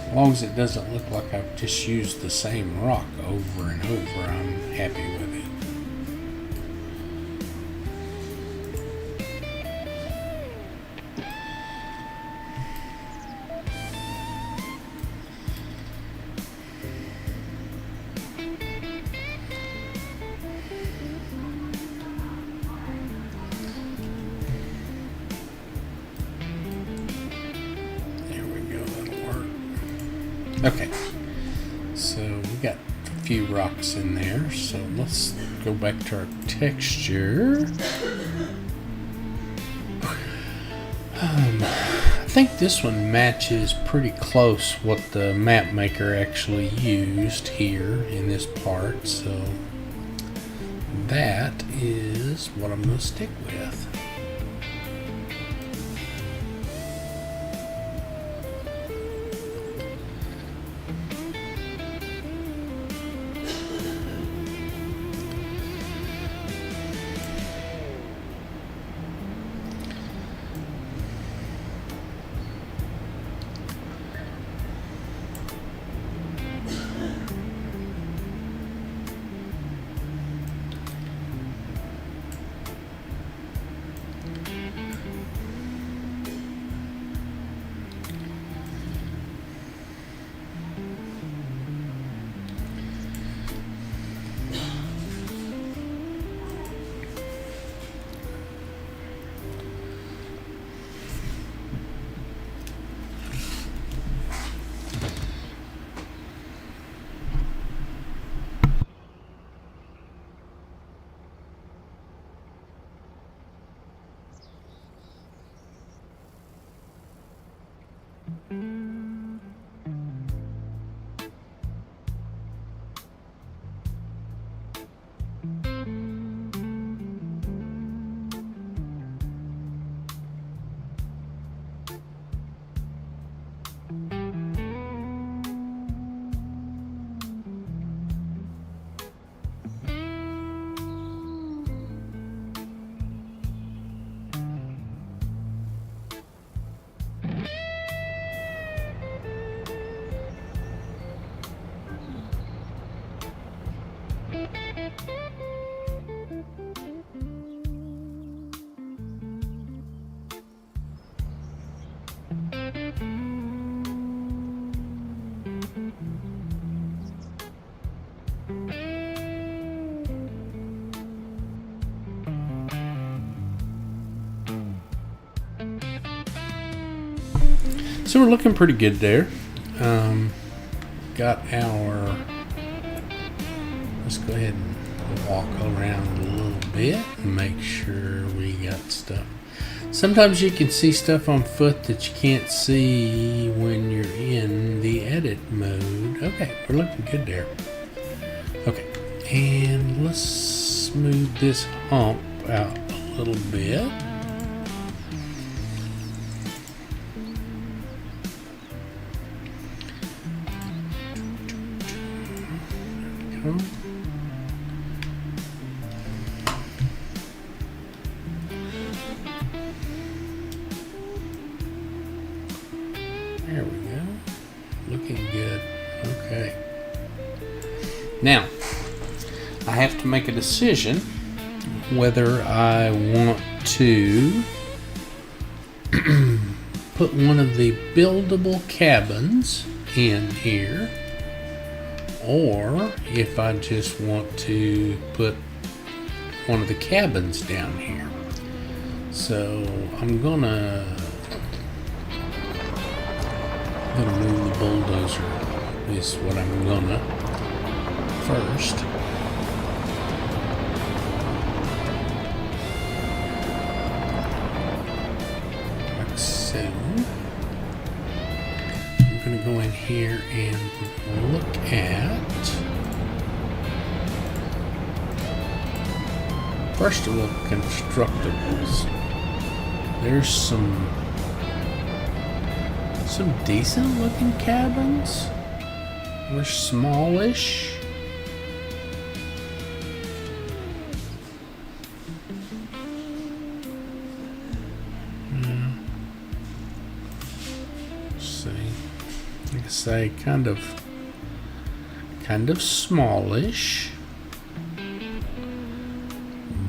As long as it doesn't look like I've just used the same rock over and over, I'm happy with it. Okay, so we got a few rocks in there, so let's go back to our texture. I think this one matches pretty close what the map maker actually used here in this part, so that is what I'm going to stick with. So we're looking pretty good there. Got our, let's go ahead and walk around a little bit and make sure we got stuff. Sometimes you can see stuff on foot that you can't see when you're in the edit mode. Okay, we're looking good there. Okay, and let's smooth this hump out a little bit. There we go. There we go. Looking good. Okay. Now, I have to make a decision whether I want to put one of the buildable cabins in here, or if I just want to put one of the cabins down here. So I'm gonna move the bulldozer is what I'm gonna first. Like so. I'm gonna go in here and look at, first of all, constructables. There's some decent looking cabins. They're smallish. Let's see. Like I say, kind of smallish.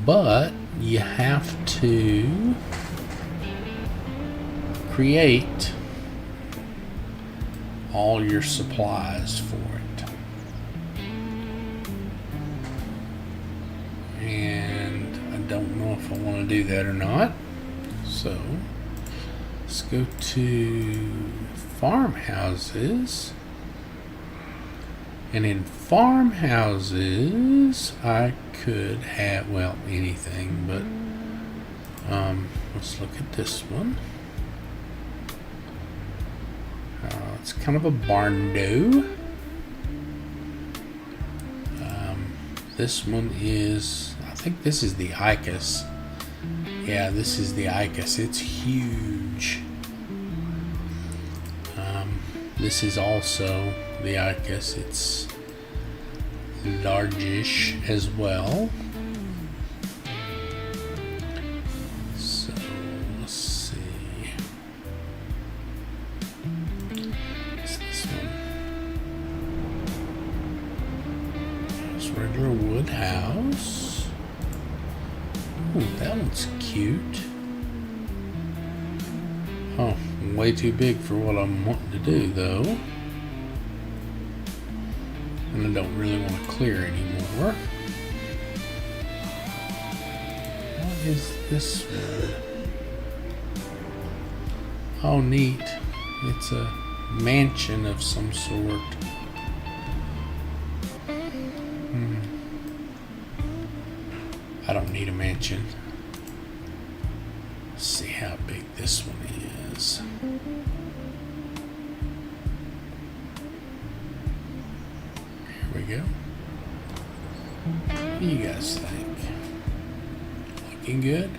But you have to create all your supplies for it. And I don't know if I want to do that or not. So let's go to farmhouses. And in farmhouses, I could have, well, anything, but let's look at this one. It's kind of a barn-do. This one is, I think this is the Icus. Yeah, this is the Icus. It's huge. This is also the Icus. It's largish as well. So let's see. What's this one? It's regular wood house. Ooh, that one's cute. Oh, way too big for what I'm wanting to do, though. And I don't really want to clear anymore. What is this one? Oh, neat. It's a mansion of some sort. I don't need a mansion. Let's see how big this one is. Here we go. What do you guys think? Looking good?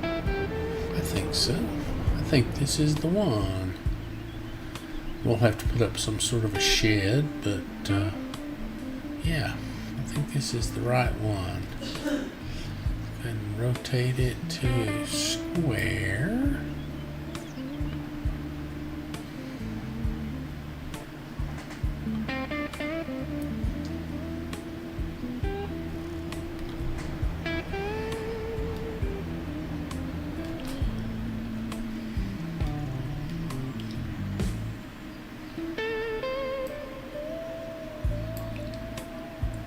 I think so. I think this is the one. We'll have to put up some sort of a shed, but yeah, I think this is the right one. And rotate it to square.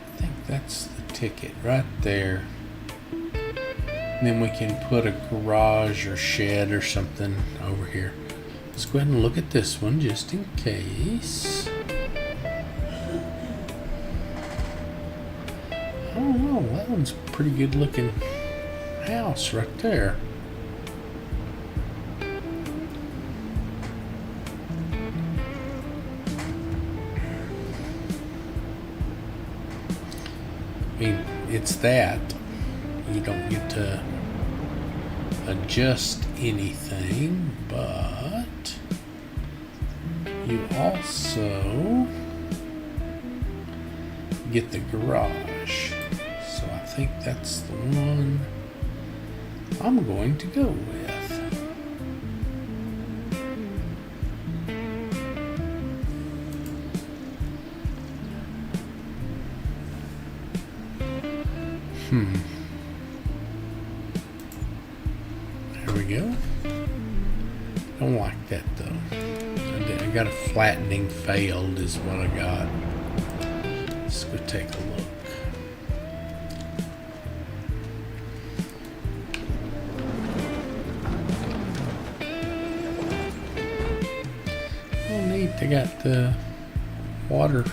I think that's the ticket right there. And then we can put a garage or shed or something over here. Let's go ahead and look at this one just in case. don't know. That one's a pretty good looking house right there. I mean, it's that you don't get to adjust anything, but you also get the garage. So I think that's the one I'm going to go with. There we go. Don't like that though. I got a flattening failed is what I got. Let's go take a look. Oh neat, they got the water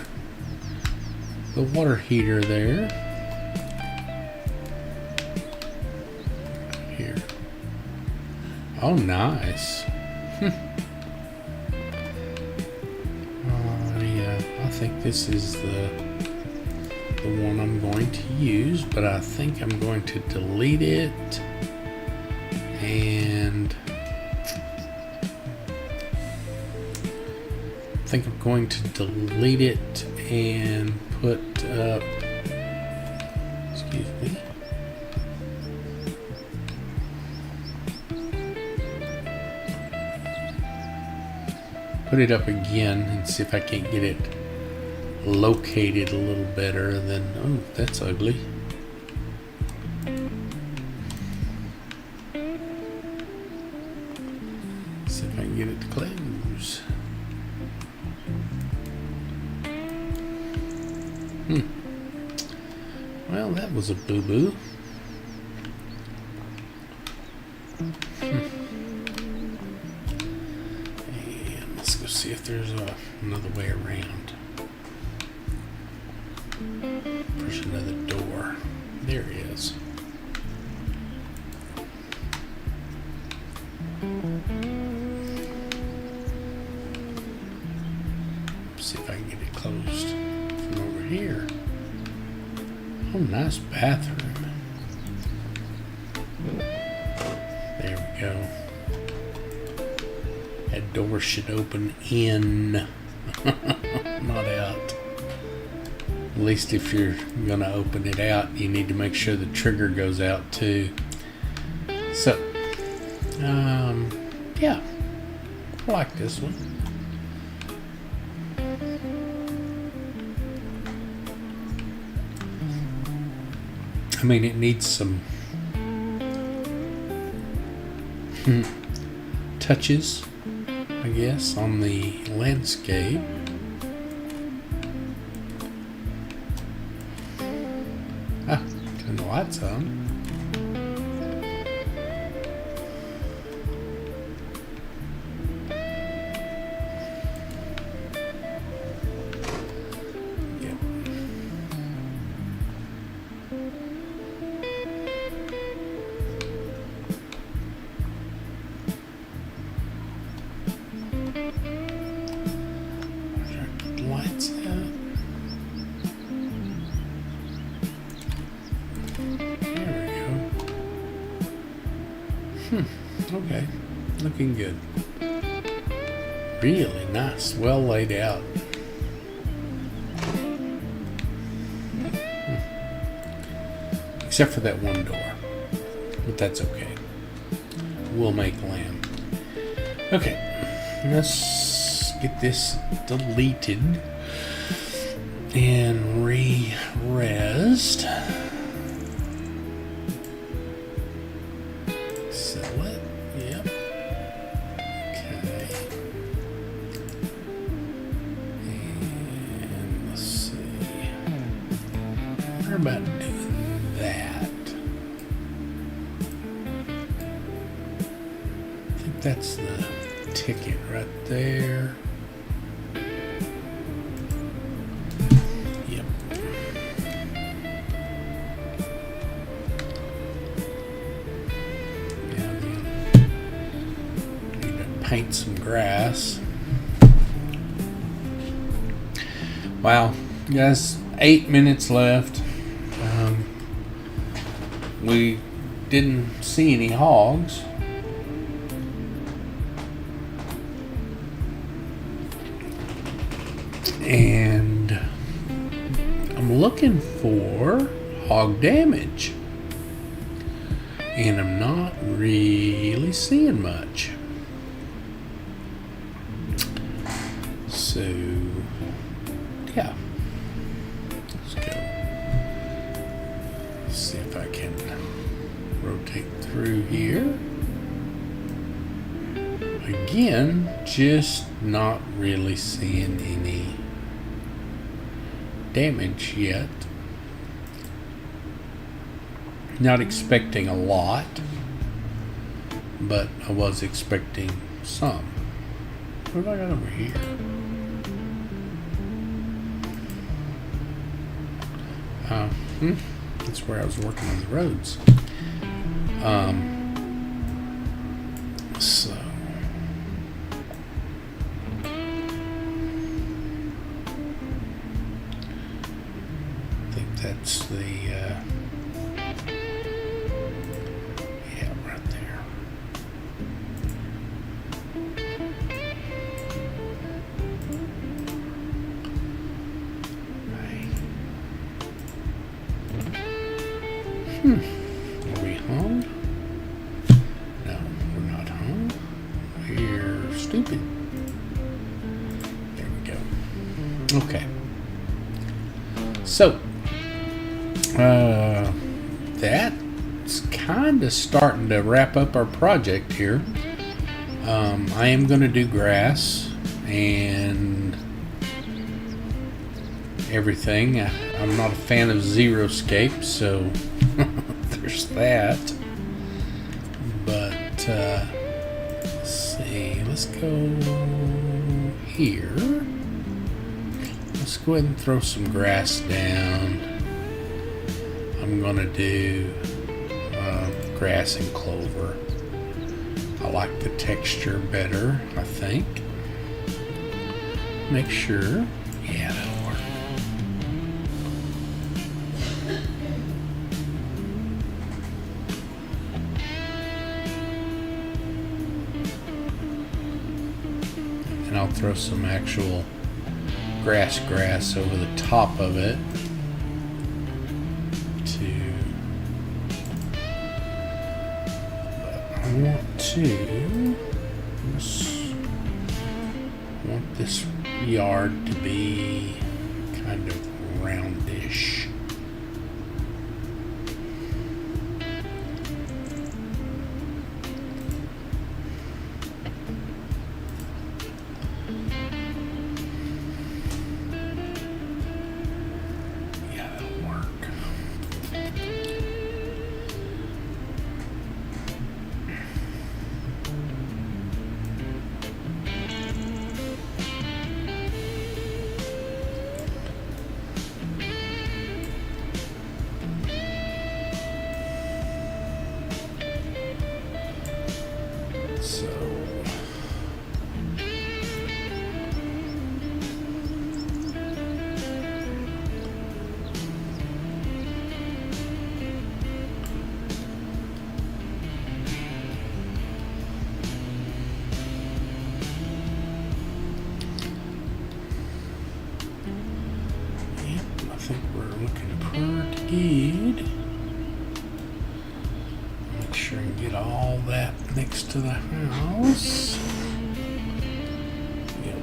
heater there. Here. Oh nice. Yeah, I think this is the one I'm going to use, but I think I'm going to delete it and I think I'm going to delete it and put up, excuse me, put it up again and see if I can't get it located a little better than, oh, that's ugly. See if I can get it to close. Well, that was a boo-boo. And let's go see if there's another way around. Push another door. There he is. See if I can get it closed from over here. Oh, nice bathroom. There we go. That door should open in, not out. At least if you're gonna open it out, you need to make sure the trigger goes out too. So, yeah, I like this one. I mean, it needs some touches, I guess, on the landscape. Turn the lights on. Yep. Turn the lights out. Okay, looking good. Really nice, well laid out. Except for that one door, but that's okay. We'll make lamb. Okay, let's get this deleted and re-resed. About doing that. I think that's the ticket right there. Yep. paint some grass. Wow, guys, 8 minutes left. We didn't see any hogs. And I'm looking for hog damage. And I'm not really seeing much. So, yeah. Let's go. Let's see if I can rotate through here. Again, just not really seeing any damage yet. Not expecting a lot, but I was expecting some. What have I got over here? That's where I was working on the roads. So I think that's the yeah, right there. Are we home? No, we're not home. We're stupid. There we go. Okay. So, that's kind of starting to wrap up our project here. I am going to do grass and everything. I'm not a fan of xeriscape, so there's that. But let's see. Let's go here. Let's go ahead and throw some grass down. I'm gonna do grass and clover. I like the texture better, I think. Make sure. Yeah, that'll work. And I'll throw some actual grass over the top of it I want this yard to be kind of roundish. Yeah, that'll work. I think we're looking pretty good. Make sure I can get all that next to the house. Yep.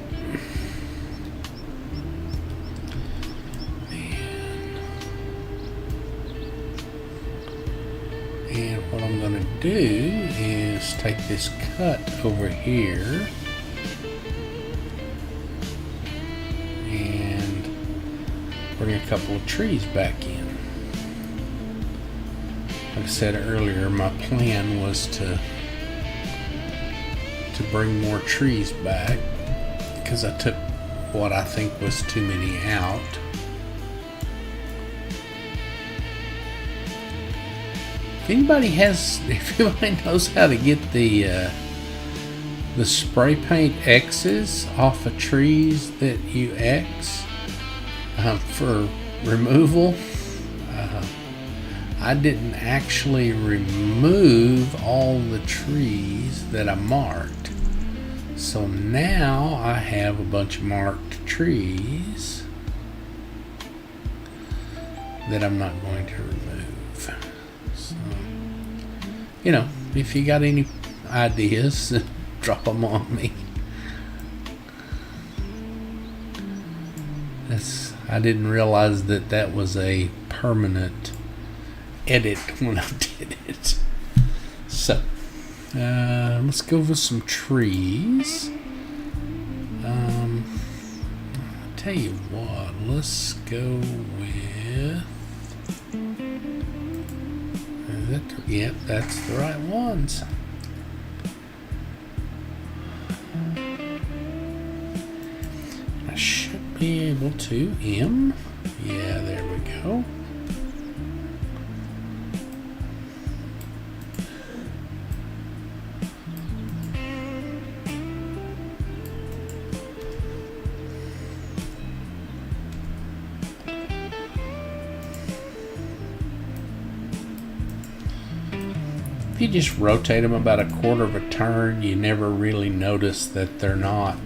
And what I'm going to do is take this cut over here and bring a couple of trees back in. Like I said earlier, my plan was to bring more trees back because I took what I think was too many out. If anybody knows how to get the the spray paint X's off of trees that you X for removal. I didn't actually remove all the trees that I marked. So now I have a bunch of marked trees that I'm not going to remove. So, you know, if you got any ideas, drop them on me. I didn't realize that that was a permanent edit when I did it. So let's go with some trees. I'll tell you what, let's go with yep, that's the right ones. I should be able to yeah, there we go. If you just rotate them about a quarter of a turn, you never really notice that they're not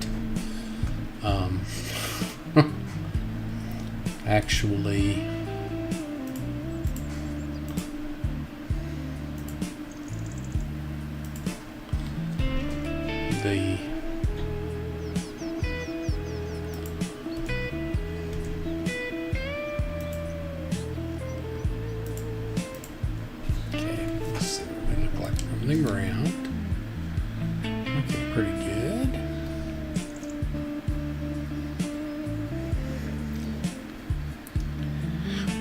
actually the the ground. Okay, pretty good.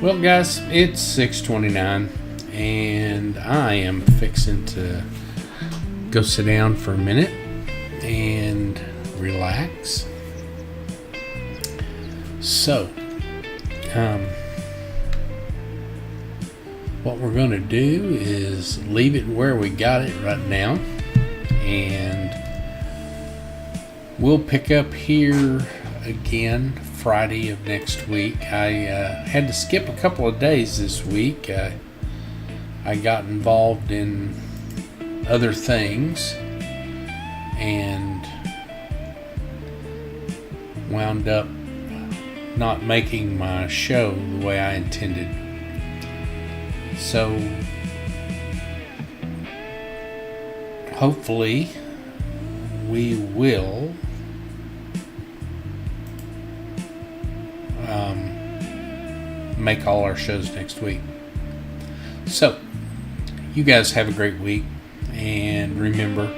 Well, guys, it's 6:29 and I am fixing to go sit down for a minute and relax. So, what we're going to do is leave it where we got it right now, and we'll pick up here again Friday of next week. I had to skip a couple of days this week. I got involved in other things and wound up not making my show the way I intended. So hopefully we will make all our shows next week. So you guys have a great week, and remember,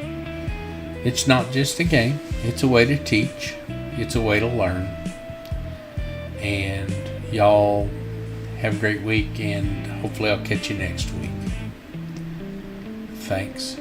it's not just a game, it's a way to teach, it's a way to learn. And y'all have a great week, and hopefully I'll catch you next week. Thanks.